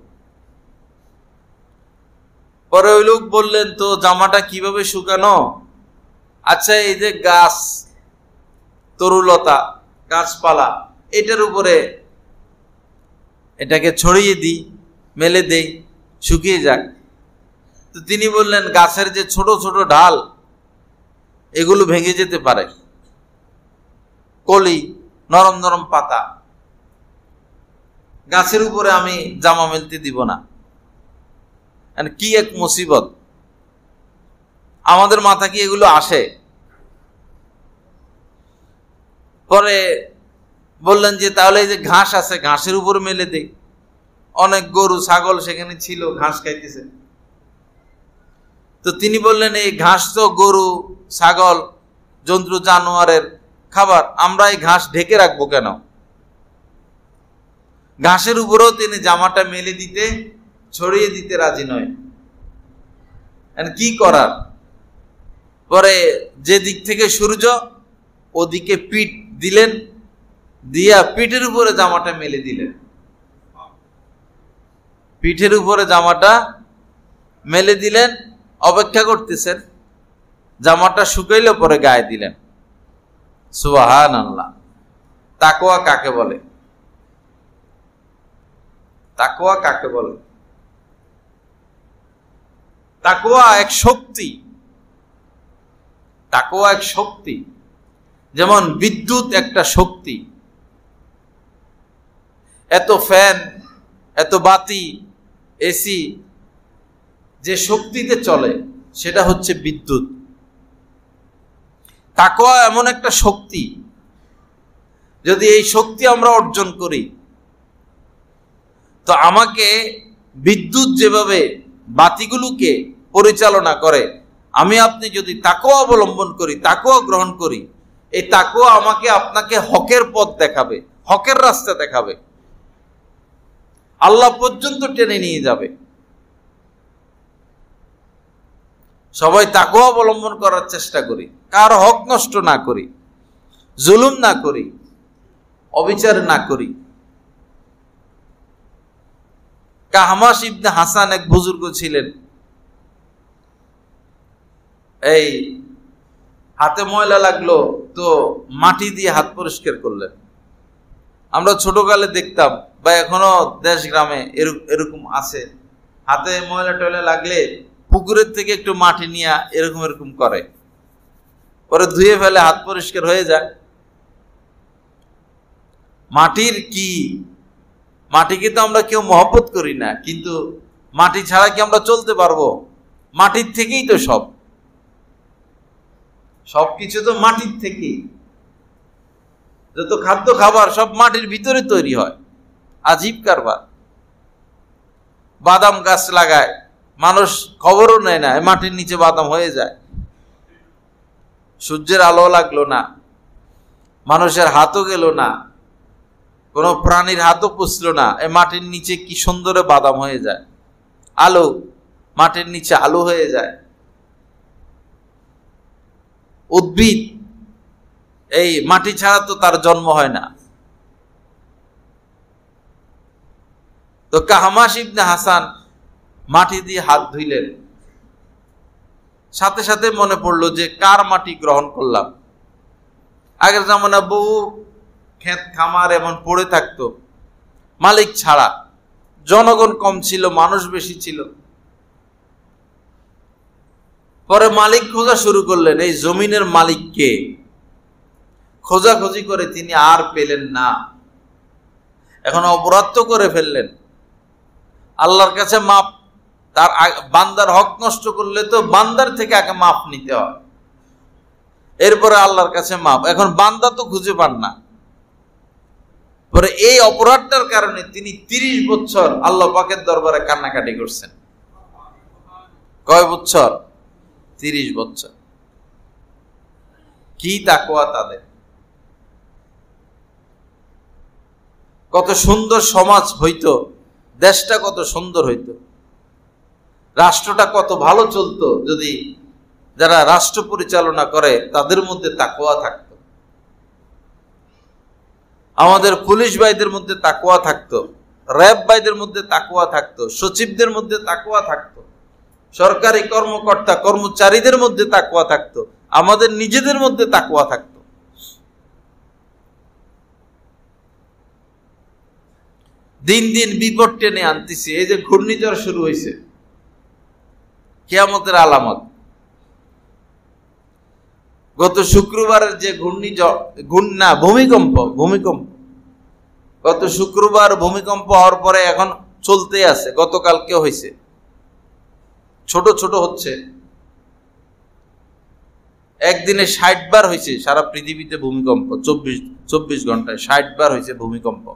পরে ওই লোক বললেন, তো জামাটা কিভাবে শুকানো? আচ্ছা, এই যে গাছ, তরুলতা, গাছপালা, এটার উপরে এটাকে ছড়িয়ে দিই, মেলে দেই, শুকিয়ে যাক। তো তিনি বললেন, গাছের যে ছোট ছোট ডাল, এগুলো ভেঙে যেতে পারে, কলি, নরম নরম পাতা, গাছের উপরে আমি জামা মেলতে দিব না। কি এক মুসিবত! আমাদের মাথা কি এগুলো আসে? পরে বললেন যে তাহলে এই যে ঘাস আছে, ঘাসের উপর মেলে দেই। অনেক গরু ছাগল সেখানে ছিল, ঘাস খাইতেছে। তো তিনি বললেন, এই ঘাস তো গরু ছাগল জন্তু জানোয়ারের খাবার, আমরা এই ঘাস ঢেকে রাখবো কেন? ঘাসের উপরেও তিনি জামাটা মেলে দিতে, ছড়িয়ে দিতে রাজি নয়। কি করার? পরে যে দিক থেকে সূর্য, ওদিকে পিঠ দিলেন, দিয়া পিঠের উপরে জামাটা মেলে দিলেন। পিঠের উপরে জামাটা মেলে দিলেন, অপেক্ষা করতেছেন, জামাটা শুকাইলে পরে গায়ে দিলেন। সুবহানাল্লাহ! তাকওয়া কাকে বলে? তাকওয়া কাকে বলে? তাকওয়া এক শক্তি, তাকওয়া এক শক্তি, যেমন বিদ্যুৎ একটা শক্তি। এত ফ্যান, এত বাতি, এসি যে শক্তিতে চলে সেটা হচ্ছে বিদ্যুৎ। তাকওয়া এমন একটা শক্তি, যদি এই শক্তি আমরা অর্জন করি তো আমাকে বিদ্যুৎ যেভাবে বাতিগুলোকে পরিচালনা করে, আমি আপনি যদি তাকওয়া অবলম্বন করি, তাকওয়া গ্রহণ করি, এই তাকওয়া আমাকে আপনাকে হকের পথ দেখাবে, হকের রাস্তা দেখাবে, আল্লাহ পর্যন্ত টেনে নিয়ে যাবে। সবাই তাকওয়া অবলম্বন করার চেষ্টা করি, কার হক নষ্ট না করি, জুলুম না করি, অবিচার না করি। কাহমাস ইবনে হাসান এক বুজুর্গ ছিলেন, এই হাতে ময়লা লাগলো তো মাটি দিয়ে হাত পরিষ্কার করলেন। আমরা ছোটকালে দেখতাম বা এখনো দেশ গ্রামে এরকম আছে, হাতে ময়লা টয়লা লাগলে পুকুরের থেকে একটু মাটি নিয়ে এরকম এরকম করে, পরে ধুয়ে ফেলে, হাত পরিষ্কার হয়ে যায়। মাটির কি, মাটিকে তো আমরা কেউ মহব্বত করি না, কিন্তু মাটি ছাড়া কি আমরা চলতে পারবো? মাটির থেকেই তো সবকিছু তো মাটির থেকেই, যত খাদ্য খাবার সব মাটির ভিতরে তৈরি হয়। আজীব কারবার। বাদাম গাছ লাগায়, মানুষ খবরও নেয় না, মাটির নিচে বাদাম হয়ে যায়। সূর্যের আলো লাগলো না, মানুষের হাতও গেল না, কোন প্রাণীর হাতও পুষলো না, এই মাটির নিচে কি সুন্দরে বাদাম হয়ে যায়। আলো, মাটির নিচে আলো হয়ে যায়। উদ্ভিদ এই মাটি ছাড়া তো তার জন্ম হয় না। তো কাহমাস ইবনে হাসান মাটি দিয়ে হাত ধুইলেন, সাথে সাথে মনে পড়লো যে কার মাটি গ্রহণ করলাম। আগের জামানা বহু ক্ষেত খামার এমন পড়ে থাকতো মালিক ছাড়া, জনগণ কম ছিল, মানুষ বেশি ছিল। পরে মালিক খোঁজা শুরু করলেন, এই জমিনের মালিককে খোঁজাখুঁজি করে তিনি আর পেলেন না। এখন অপরাধ তো করে ফেললেন, আল্লাহর কাছে মাপ, তার বান্দার হক নষ্ট করলে তো বান্দার থেকে আগে মাপ নিতে হয়, এরপরে আল্লাহর কাছে মাপ। এখন বান্দা তো খুঁজে পান না। পরে এই অপরাধটার কারণে তিনি 30 বছর আল্লাহ পাকের দরবারে কান্নাকাটি করছেন। কয় বছর? 30 বছর। কি তাকওয়া তাদের! কত সুন্দর সমাজ হইতো, দেশটা কত সুন্দর হইতো, রাষ্ট্রটা কত ভালো চলতো যদি যারা রাষ্ট্র পরিচালনা করে তাদের মধ্যে তাকওয়া থাকতো। আমাদের পুলিশ ভাইদের মধ্যে তাকওয়া থাকতো, র্যাব ভাইদের মধ্যে তাকওয়া থাকতো, সচিবদের মধ্যে তাকওয়া থাকতো, সরকারি কর্মকর্তা কর্মচারীদের মধ্যে তাকওয়া থাকতো, আমাদের নিজেদের মধ্যে তাকওয়া থাকতো। দিন দিন বিপদ টেনে আনতেছি। এই যে ঘূর্ণিঝড় শুরু হয়েছে, কিয়ামতের আলামত। গত শুক্রবারের যে ভূমিকম্প গত শুক্রবার ভূমিকম্প হওয়ার পরে এখন চলতে আছে, গতকালকে হয়েছে, ছোট ছোট হচ্ছে। একদিনে 60 বার হয়েছে সারা পৃথিবীতে ভূমিকম্প, 24 ঘন্টায় 60 বার হয়েছে ভূমিকম্প।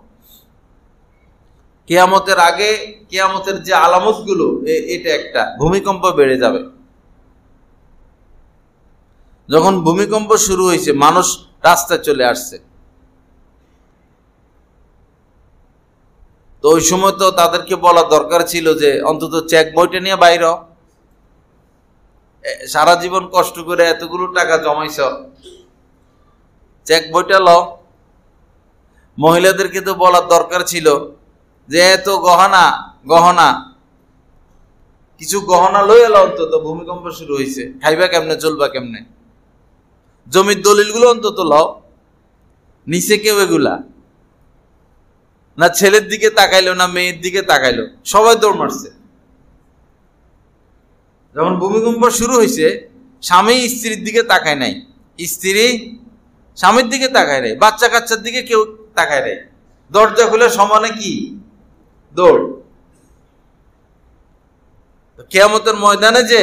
কিয়ামতের আগে, কিয়ামতের যে আলামত গুলো, এটা একটা, ভূমিকম্প বেড়ে যাবে। যখন ভূমিকম্প শুরু হয়েছে মানুষ রাস্তায় চলে আসছে, তো ওই সময় তো তাদেরকে বলা দরকার ছিল যে অন্তত চেক বইটা নিয়ে বাইরে, সারা জীবন কষ্ট করে এতগুলো টাকা জমাইছ, চেক বইটা লও। মহিলাদেরকে তো বলার দরকার ছিল যে এত গহনা কিছু গহনা লই এলো, অন্তত ভূমিকম্প শুরু হয়েছে, খাইবা কেমনে, চলবা কেমনে, জমির দলিলগুলো অন্তত লও। নিচে কেউ এগুলা না, ছেলের দিকে তাকাইলো না মেয়ের দিকে তাকাইলো, সবাই দৌড় মারছে। যখন ভূমিকম্প শুরু হয়েছে, স্বামী স্ত্রীর দিকে তাকায় নাই, স্ত্রী স্বামীর দিকে তাকায় নাই, বাচ্চা কাচ্চার দিকে কেউ তাকায় নাই, দরজা খুলে সমানে কি দৌড়। কিয়ামতের ময়দানে যে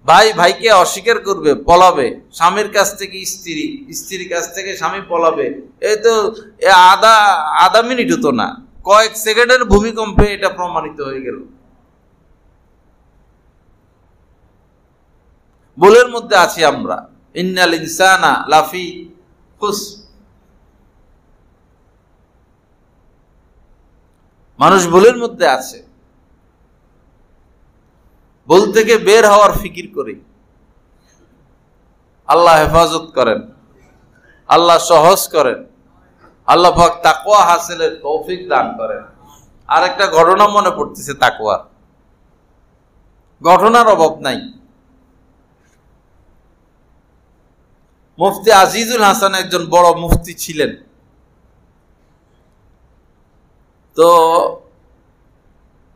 ভাই ভাইকে অস্বীকার করবে, পলাবে, স্বামীর কাছ থেকে স্ত্রী, স্ত্রীর কাছ থেকে স্বামী পলাবে, এই তো আধা মিনিট হতো না, কয়েক সেকেন্ডের ভূমিকম্পে এটা প্রমাণিত হয়ে গেল। ভুলের মধ্যে আছি আমরা, ইন্নাল ইনসানা লাফি খুসর, মানুষ ভুলের মধ্যে আছে। ভুল থেকে বের হওয়ার ফিকির করি। আল্লাহ হেফাজত করেন, আল্লাহ সহজ করেন, আল্লাহ পাক তাকওয়া হাসিলের তৌফিক দান করেন। আর একটা ঘটনা মনে পড়তেছে, তাকওয়ার ঘটনার অভাব নাই। মুফতি আজিজুল হাসান একজন বড় মুফতি ছিলেন। তো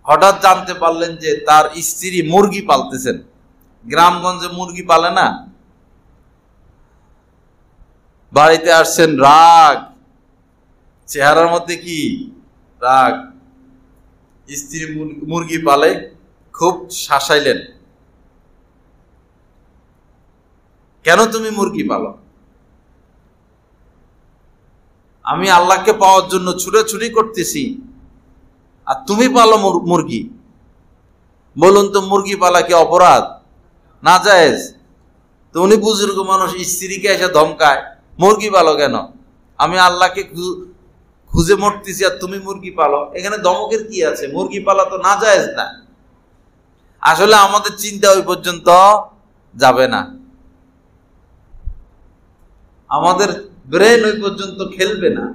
হঠাৎ জানতে পারলেন যে তার স্ত্রী মুরগি পালতেছেন। গ্রামগঞ্জে মুরগি পালে না। বাড়িতে আসছেন, রাগ, চেহারার মধ্যে কি রাগ। স্ত্রী মুরগি পালে, খুব শাসাইলেন, কেন তুমি মুরগি পালো? আমি আল্লাহকে পাওয়ার জন্য ছুটাছুটি করতেছি, আর তুমি পালো মুরগি। বলুন তো, মুরগি পালা কি অপরাধ? না জায়েজ? তো উনি বুজুর্গ মানুষ, স্ত্রীকে এসে ধমকায়, মুরগি পালো কেন? আমি আল্লাহকে খুঁজে মরতেছি আর তুমি মুরগি পালো, এখানে ধমকের কি আছে? মুরগি পালা তো না জায়েজ না। আসলে আমাদের চিন্তা ওই পর্যন্ত যাবে না, আমাদের ব্রেন ওই পর্যন্ত খেলবে না।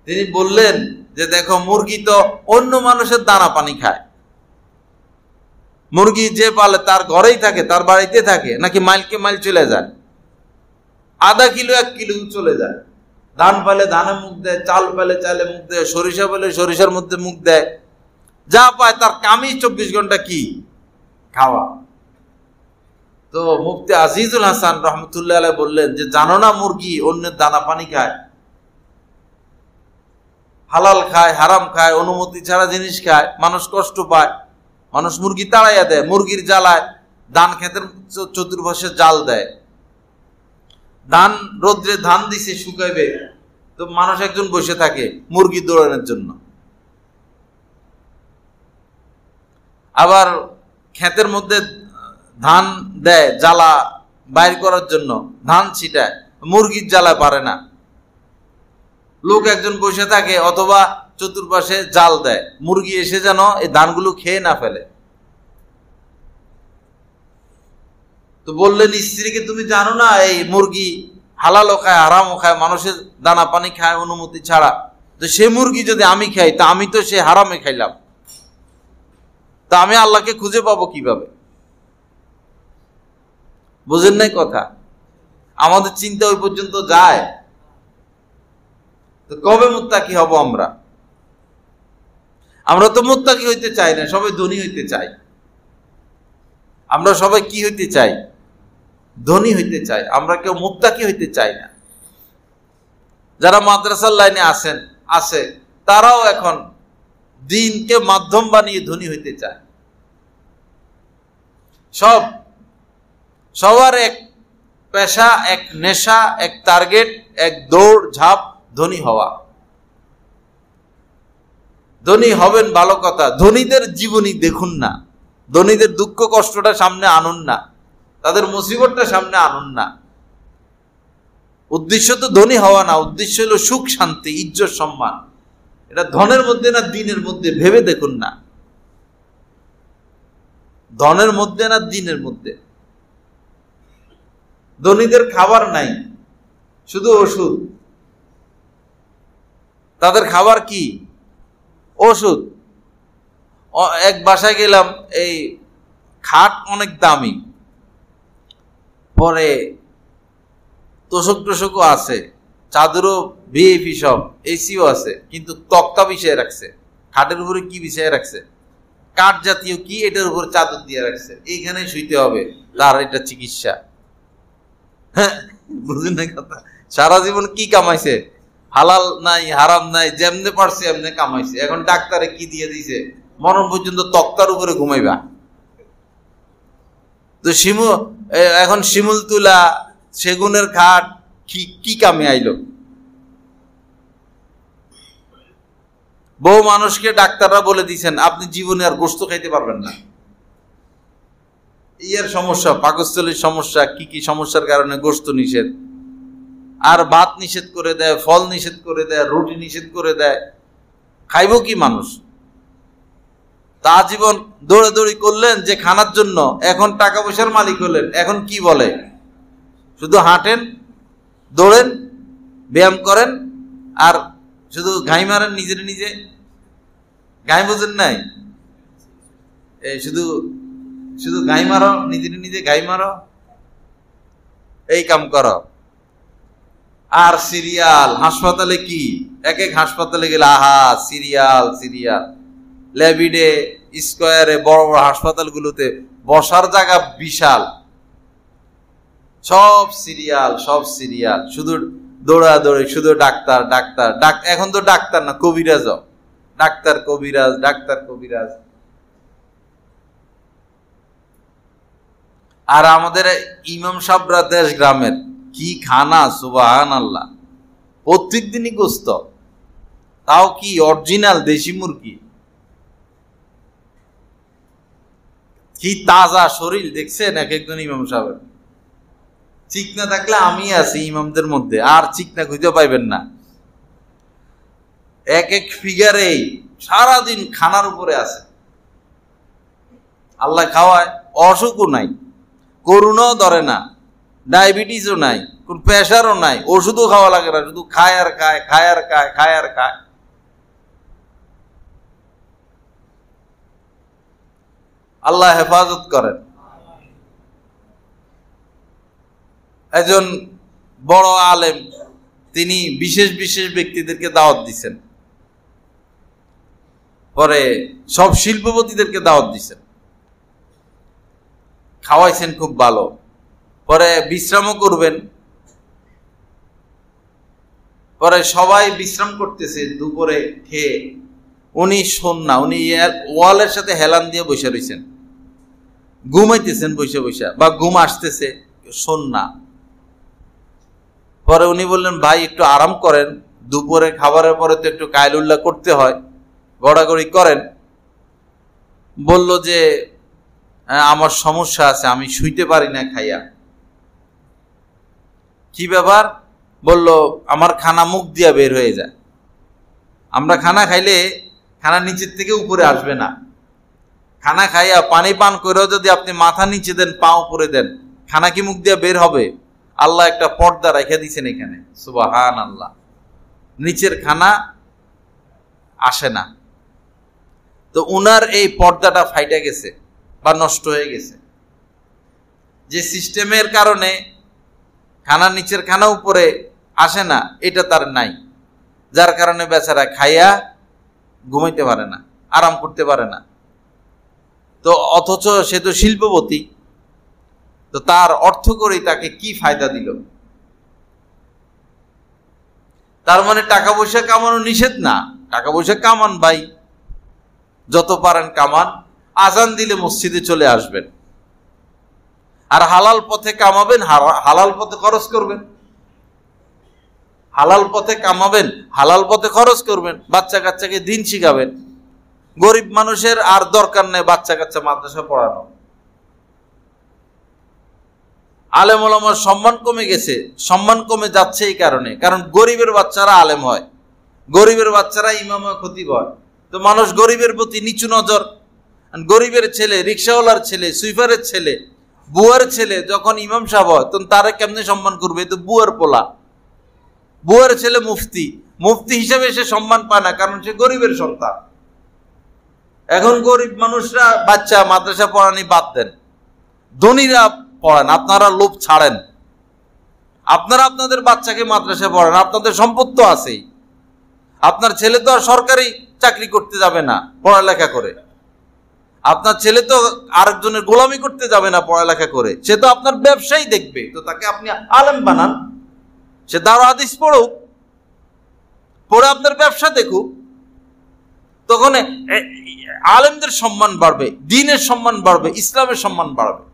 তিনি বললেন যে দেখো, মুরগি তো অন্য মানুষের দানা পানি খায়। মুরগি যে পালে তার ঘরেই থাকে, তার বাড়িতে থাকে, নাকি মাইলকে মাইল চলে যায়? আধা কিলো 1 কিলো চলে যায়। ধান পালে ধানে মুখ দেয়, চাল পেলে চালে মুখ দেয়, সরিষা পেলে সরিষার মধ্যে মুখ দেয়। যা পায় তার কামই 24 ঘন্টা কি খাওয়া। তো মুফতি আজিজুল হাসান রহমতুল্লাহ আলাইহি বললেন যে জানো না, মুরগি অন্যের দানা পানি খায়, হালাল খায়, হারাম খায়, অনুমতি ছাড়া জিনিস খায়, মানুষ কষ্ট পায়। মানুষ মুরগি তাড়াইয়া দেয়, মুরগির জ্বালায় ধান ক্ষেতের চতুর্পাশে জাল দেয়। ধান রোদ্রে ধান দিছে শুকাইবে, তো মানুষ একজন বসে থাকে মুরগি দৌড়ানোর জন্য। আবার ক্ষেতের মধ্যে ধান দেয় জ্বালা বাইর করার জন্য, ধান ছিটায়, মুরগির জ্বালায় পারে না, লোক একজন বসে থাকে, অথবা চতুর্পাশে জাল দেয়, মুরগি এসে যেন এই ধানগুলো খেয়ে না ফেলে। তো বললেন স্ত্রীকে, তুমি জানো না এই মুরগি হালালও খায়, হারামও খায়, মানুষের দানা পানি খায় অনুমতি ছাড়া। তো সে মুরগি যদি আমি খাই, তা আমি তো সে হারামে খাইলাম, তা আমি আল্লাহকে খুঁজে পাবো কিভাবে? বুঝেন নাই কথা? আমাদের চিন্তা ওই পর্যন্ত যায়। তো কবে মুত্তাকি হব আমরা? আমরা তো মুত্তাকি হইতে চাই না, সবাই ধনী হইতে চাই। আমরা সবাই কি হইতে চাই? ধনী হইতে চাই। আমরা কেউ মুত্তাকি হইতে চাই না। যারা মাদ্রাসার লাইনে আছে তারাও এখন দিনকে মাধ্যম বানিয়ে ধনী হইতে চায়। সবার এক পেশা, এক নেশা, এক টার্গেট, এক দৌড় ঝাঁপ, ধনী হওয়া। ধনী হবেন ভালো কথা, ধনীদের জীবনী দেখুন না, ধনীদের দুঃখ কষ্টটা সামনে আনুন না, তাদের মুসিবতটা সামনে আনুন না। উদ্দেশ্য তো ধনী হওয়া না, উদ্দেশ্য হলো সুখ শান্তি, ইজ্জত সম্মান। এটা ধনের মধ্যে না দিনের মধ্যে ভেবে দেখুন না, ধনের মধ্যে না দিনের মধ্যে। ধনীদের খাবার নাই, শুধু ওষুধ। তাদের খাবার কি? ওষুধ। এক বাসায় গেলাম, এই খাট অনেক দামি, পরে তোষক টোষকও আছে, চাদরও ভিআইপি, সব এসিও আছে, কিন্তু তক্তা বিছিয়ে রাখছে। খাটের উপরে কি বিছিয়ে রাখছে? কাঠ জাতীয় কি, এটার উপর চাদর দিয়ে রাখছে, এইখানে শুইতে হবে, তার এটা চিকিৎসা। হ্যাঁ, বুঝলেন না কথা? সারা জীবন কি কামাইছে, হালাল নাই হারাম নাই, যেমনে পারছে এমনি কামাইছে। এখন ডাক্তারে কি দিয়ে দিছে, মরণ পর্যন্ত তক্তার উপরে ঘুমাইবা। তো এখন শিমুল তুলা, সেগুনের খাট কি কামে আইলো? বহু মানুষকে ডাক্তাররা বলে দিয়েছেন আপনি জীবনে আর গোশত খাইতে পারবেন না। ইয়ের সমস্যা, পাকস্থলীর সমস্যা, কি সমস্যার কারণে গোশত নিষেধ, আর ভাত নিষেধ করে দেয়, ফল নিষেধ করে দেয়, রুটি নিষেধ করে দেয়। খাইব কি মানুষ? তা জীবন দৌড়াদৌড়ি করলেন যে খানার জন্য, এখন টাকা পয়সার মালিক হলেন, এখন কি বলে? শুধু হাঁটেন, দৌড়েন, ব্যায়াম করেন, আর শুধু ঘাই মারেন নিজের নিজে। ঘাই বোঝেন নাই? শুধু ঘাই মারো, নিজের নিজে ঘাই মারো, এই কাম করো। আর সিরিয়াল, হাসপাতালে কি এক হাসপাতালে গেলে আহা সিরিয়াল, ল্যাবিডে, স্কয়ারে, বড় বড় হাসপাতালগুলোতে বসার জায়গা বিশাল, সব সিরিয়াল, শুধু দৌড়াদৌড়ি, শুধু ডাক্তার। এখন তো ডাক্তার না, কবিরাজ, ডাক্তার কবিরাজ। আর আমাদের ইমাম সাহেবরা দেশ গ্রামের কি খানা, সুবহানাল্লাহ, প্রত্যেক দিনই গোস্ত, তাও কি অরিজিনাল দেশি মুরগি, কি তাজা শরীর দেখছেন এক একজন ইমাম সাহেবের। চিকনা থাকলে আমি আছি ইমামদের মধ্যে, আর চিকনা খুঁজে পাইবেন না। এক ফিগারে সারাদিন খানার উপরে আছে, আল্লাহ খাওয়ায়, অসুখও নাই, করুণাও ধরে না, ডায়াবেটিসও নাই, কোন প্রেশারও নাই, ওষুধও খাওয়া লাগে না, শুধু খায় আর খায়। আল্লাহ হেফাজত করেন। একজন বড় আলেম, তিনি বিশেষ ব্যক্তিদেরকে দাওয়াত দিচ্ছেন, পরে সব শিল্পপতিদেরকে দাওয়াত দিচ্ছেন, খাওয়াইছেন খুব ভালো, পরে বিশ্রামও করবেন। পরে সবাই বিশ্রাম করতেছে দুপুরে খেয়ে, উনি শোন না, উনি ওয়ালের সাথে হেলান দিয়ে বসে রয়েছেন, ঘুমাইতেছেন বসে, বা ঘুম আসতেছে, শোন না। পরে উনি বললেন ভাই একটু আরাম করেন, দুপুরে খাবারের পরে তো একটু কায়লুল্লাহ করতে হয়, গড়াগড়ি করেন। বলল যে আমার সমস্যা আছে, আমি শুইতে পারি না খাইয়া। কি ব্যাপার? বলল আমার খানা মুখ দিয়া বের হয়ে যায়। আমরা খানা খাইলে খানা নিচের থেকে উপরে আসবে না, খানা খাইয়া পানি পান করেও যদি আপনি মাথা নিচে দেন, পা উপরে দেন, খানা কি মুখ দিয়া বের হবে? আল্লাহ একটা পর্দা রেখে দিয়েছেন এখানে, সুবহানাল্লাহ, নিচের খানা আসে না। তো উনার এই পর্দাটা ফাইটা গেছে বা নষ্ট হয়ে গেছে, যে সিস্টেমের কারণে খানা নিচের খানা উপরে আসে না, এটা তার নাই, যার কারণে বেচারা খাইয়া ঘুমাইতে পারে না, আরাম করতে পারে না। তো অথচ সে তো শিল্পপতি, তো তার অর্থ করেই তাকে কি ফায়দা দিল? তার মানে টাকা পয়সা কামানো নিষেধ না, টাকা পয়সা কামান ভাই, যত পারেন কামান, আজান দিলে মসজিদে চলে আসবেন, আর হালাল পথে কামাবেন, হালাল পথে খরচ করবেন, হালাল পথে কামাবেন, হালাল পথে খরচ করবেন, বাচ্চা কাচ্চাকে দিন শিখাবেন। গরিব মানুষের আর দরকার নেই বাচ্চা কাচ্চা মাদ্রাসা পড়ানো। আলেম ওলামার সম্মান কমে গেছে, সম্মান কমে যাচ্ছে এই কারণে, কারণ গরিবের বাচ্চারা আলেম হয়, গরিবের বাচ্চারা ইমাম খতিব হয়। তো মানুষ গরিবের প্রতি নিচু নজর, গরিবের ছেলে, রিক্সাওয়ালার ছেলে, সুইপারের ছেলে, বুয়ার ছেলে যখন ইমাম সাহেব হয়, তখন তারা কেমনে সম্মান করবে? তো বুয়ার পোলা, বুয়ার ছেলে মুফতি হিসাবে সে সম্মান পায় না, কারণ সে গরিবের সন্তান। এখন গরিব মানুষরা বাচ্চা মাদ্রাসা পড়ানি বাদ দেন, ধনীরা পড়ান, আপনারা লোভ ছাড়েন, আপনারা আপনাদের বাচ্চাকে মাদ্রাসা পড়ান, আপনাদের সম্পদ তো আছেই। আপনার ছেলে তো আর সরকারি চাকরি করতে যাবে না পড়ালেখা করে, আপনার ছেলে তো আরেকজনের গোলামি করতে যাবে না পড়ালেখা করে, সে তো আপনার ব্যবসাই দেখবে। তো তাকে আপনি আলেম বানান, সে দারুল হাদিস পড়ুক, পড়ে আপনার ব্যবসা দেখুক। তখন আলেমদের সম্মান বাড়বে, দ্বীনের সম্মান বাড়বে, ইসলামের সম্মান বাড়বে।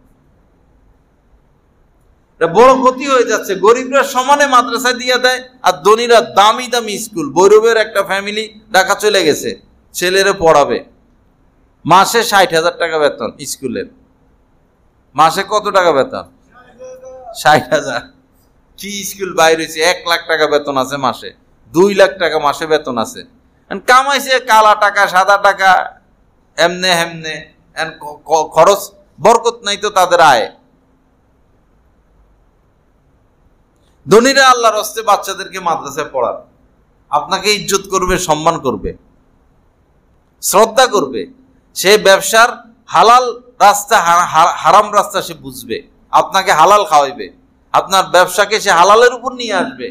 বড় ক্ষতি হয়ে যাচ্ছে, গরিবরা সমানে মাদ্রাসায় দিয়ে দেয় আর ধনীরা দামি দামি স্কুল। বৈরবের একটা ফ্যামিলি ঢাকা চলে গেছে, ছেলেরে পড়াবে, মাসে 60,000 টাকা বেতন স্কুলের। মাসে কত টাকা বেতন? 60,000। কি স্কুল বাইরে হয়েছে, 1 লাখ টাকা বেতন আছে মাসে, 2 লাখ টাকা মাসে বেতন আছে। কামাইছে কালা টাকা, সাদা টাকা, এমনে হেমনে, খরচ বরকত নাই তো তাদের আয়। ধনীরা আল্লাহর হস্তে বাচ্চাদেরকে মাদ্রাসায় পড়ান, আপনাকে ইজ্জত করবে, সম্মান করবে, শ্রদ্ধা করবে। সে ব্যবসার হালাল রাস্তা হারাম রাস্তা সে বুঝবে, আপনাকে হালাল খাওয়াইবে, আপনার ব্যবসাকে সে হালালের উপর নিয়ে আসবে।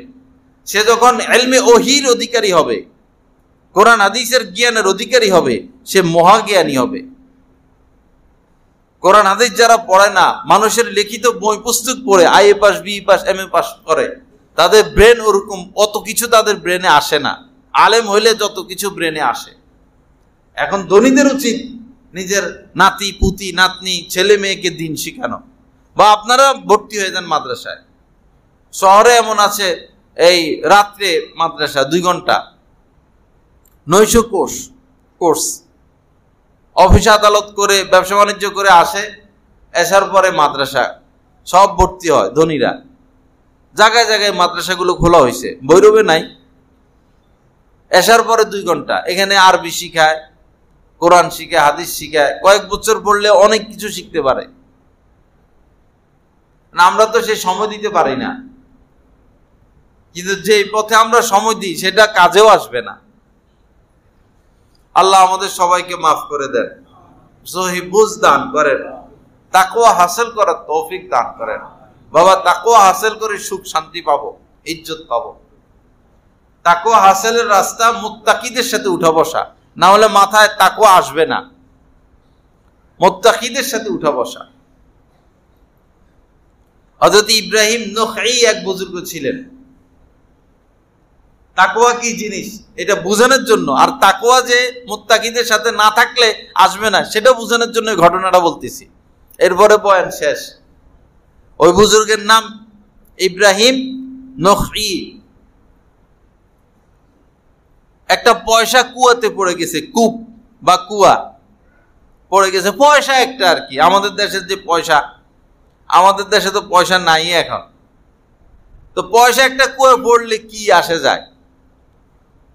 সে যখন ইলমে ওহীর অধিকারী হবে, কোরআন হাদিসের জ্ঞানের অধিকারী হবে, সে মহাজ্ঞানী হবে। কোরআন হাদিস যারা পড়ে না, মানুষের লিখিত বই পুস্তক পড়ে IA pass, BE pass, MA pass করে, তাদের ব্রেন ওরকম অত কিছু তাদের ব্রেনে আসে না। আলেম হইলে যত কিছু ব্রেনে আসে। এখন ধনীদের উচিত নিজের নাতি পুতি নাতনি ছেলে মেয়েকে দিন শিখানো। বা আপনারা ভর্তি হয়ে যান মাদ্রাসায়। শহরে এমন আছে এই রাত্রে মাদ্রাসা 2 ঘন্টা, 900 কোর্স, অফিস আদালত করে ব্যবসা বাণিজ্য করে আসে, আসার পরে মাদ্রাসা সব ভর্তি হয় ধনীরা। জায়গায় জায়গায় মাদ্রাসাগুলো খোলা হয়েছে, ভৈরবে নাই। আসার পরে 2 ঘন্টা এখানে আরবি শিখায়, কোরআন শিখায়, হাদিস শিখায়। কয়েক বছর পড়লে অনেক কিছু শিখতে পারে। আমরা তো সে সময় দিতে পারি না, কিন্তু যে পথে আমরা সময় দিই সেটা কাজেও আসবে না। আল্লাহ আমাদের সবাইকে মাফ করে দেন, সহি বুঝ দান করেন, তাকওয়া হাসিল করার তৌফিক দান করেন। বাবা, তাকওয়া হাসিল করে সুখ শান্তি পাবো, ইজ্জত পাবো। তাকওয়া হাসিলের রাস্তা মুত্তাকিদের সাথে উঠা বসা, না হলে মাথায় তাকওয়া আসবে না। মুত্তাকিদের সাথে উঠা বসা। হযরত ইব্রাহিম নখঈ এক বুজুর্গ ছিলেন। তাকওয়া কি জিনিস এটা বোঝানোর জন্য, আর তাকওয়া যে মুত্তাকিদের সাথে না থাকলে আসবে না সেটা বোঝানোর জন্য ঘটনাটা বলতেছি। এরপরে বয়ান শেষ। ওই বুজুর্গের নাম ইব্রাহিম নখঈ। একটা পয়সা কুয়াতে পড়ে গেছে, কূপ বা কুয়া পড়ে গেছে, পয়সা একটা আর কি। আমাদের দেশের যে পয়সা, আমাদের দেশে তো পয়সা নাই এখন। তো পয়সা একটা কুয়া পড়লে কি আসে যায়?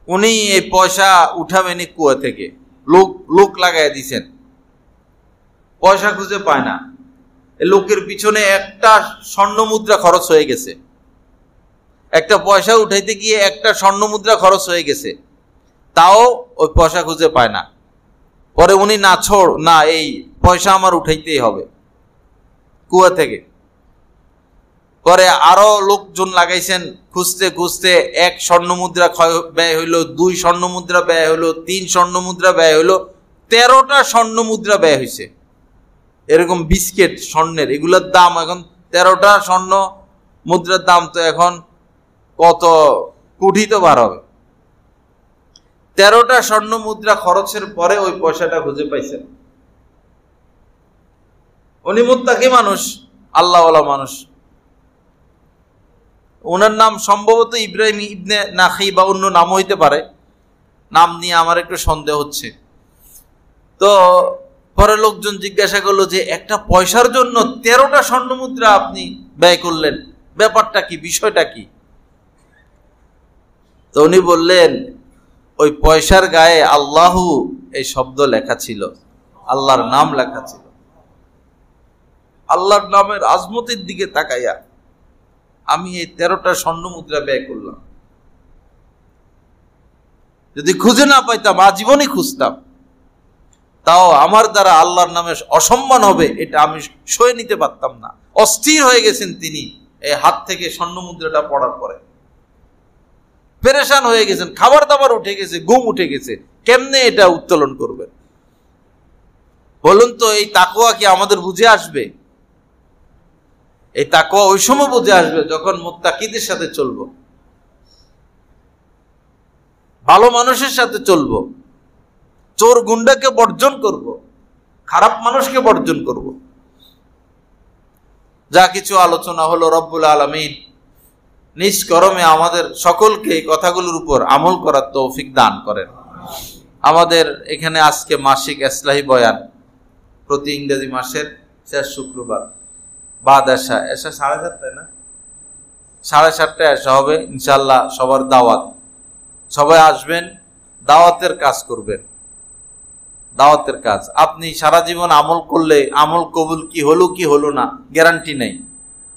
উনি এই পয়সা উঠাবেনি কুয়া থেকে, লোক লাগাই দিছেন, পয়সা খুঁজে পায় না। লোকের পিছনে একটা স্বর্ণ মুদ্রা খরচ হয়ে গেছে, একটা পয়সা উঠাইতে গিয়ে একটা স্বর্ণ মুদ্রা খরচ হয়ে গেছে, তাও ওই পয়সা খুঁজে পায় না। পরে উনি না এই পয়সা আমার উঠাইতেই হবে কুয়া থেকে। পরে আরো লোকজন লাগাইছেন, খুঁজতে খুঁজতে 1 স্বর্ণ মুদ্রা ব্যয় হইলো, 2 স্বর্ণ মুদ্রা ব্যয় হইলো, 3 স্বর্ণ মুদ্রা ব্যয় হইলো, 13টা স্বর্ণ মুদ্রা ব্যয় হয়েছে। এরকম বিস্কেট স্বর্ণের, এগুলোর দাম এখন 13টা স্বর্ণ মুদ্রার দাম তো এখন কত কোটি তো বার হবে। 13টা স্বর্ণ মুদ্রা খরচের পরে ওই পয়সাটা খুঁজে পাইছেন। উনি মুত্তাকি মানুষ, আল্লাহওয়ালা মানুষ। ওনার নাম সম্ভবত ইব্রাহিম ইবনে নাখী বা অন্য নাম হইতে পারে, নাম নিয়ে আমার একটু সন্দেহ হচ্ছে। তো পরে লোকজন জিজ্ঞাসা করলো যে একটা পয়সার জন্য 13টা স্বর্ণ মুদ্রা আপনি ব্যয় করলেন, ব্যাপারটা কি, বিষয়টা কি? তো উনি বললেন ওই পয়সার গায়ে আল্লাহু এই শব্দ লেখা ছিল, আল্লাহর নাম লেখা ছিল। আল্লাহর নামের আজমতের দিকে তাকাইয়া আমি এই 13টা স্বর্ণ মুদ্রা ব্যয় করলাম। যদি খুঁজে না পাইতাম আজীবনই খুঁজতাম, তাও আমার দ্বারা আল্লাহর নামে অসম্মান হবে এটা আমি সয়ে নিতে পারতাম না। অস্থির হয়ে গেছেন তিনি এই হাত থেকে স্বর্ণ মুদ্রাটা পড়ার পরে, পেরেশান হয়ে গেছেন, খাবার দাবার উঠে গেছে, ঘুম উঠে গেছে, কেমনে এটা উত্তোলন করবেন। বলুন তো, এই তাকওয়া কি আমাদের বুঝে আসবে? এই তাকওয়া ওই সময় বুঝে আসবে যখন মুত্তাকিদের সাথে চলবো, ভালো মানুষের সাথে চলবো, চোর গুন্ডাকে বর্জন করব, খারাপ মানুষকে বর্জন করব। যা কিছু আলোচনা হলো, রব্বুল আলামিন নিজ করমে আমাদের সকলকে এই কথাগুলোর উপর আমল করার তৌফিক দান করেন। আমাদের এখানে আজকে মাসিক ইসলাহি বয়ান প্রতি ইংরেজি মাসের শেষ শুক্রবার বাদ এশা 7:30 না, 7:30 এশা হবে ইনশাল্লাহ। সবার দাওয়াত, সবাই আসবেন, দাওয়াতের কাজ করবেন। দাওয়াতের কাজ আপনি সারা জীবন আমল করলে আমল কবুল কি হলো না গ্যারান্টি নেই।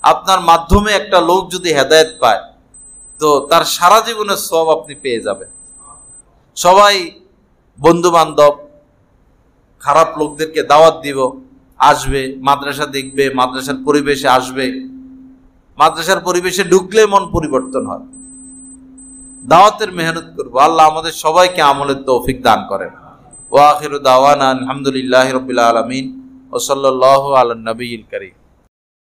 আপনার মাধ্যমে একটা লোক যদি হেদায়েত পায় তো তার সারা জীবনের সওয়াব আপনি পেয়ে যাবেন। সবাই বন্ধু বান্ধব খারাপ লোকদেরকে দাওয়াত দিব, আসবে, মাদ্রাসা দেখবে, মাদ্রাসার পরিবেশে আসবে। মাদ্রাসার পরিবেশে ঢুকলে মন পরিবর্তন হয়। দাওয়াতের মেহনত করবো। আল্লাহ আমাদের সবাইকে আমলের তৌফিক দান করেন। ওয়া আখিরু দাওয়ানা আলহামদুলিল্লাহি রাব্বিল আলামিন ওয়া সাল্লাল্লাহু আলা নবিয়িল কারীম।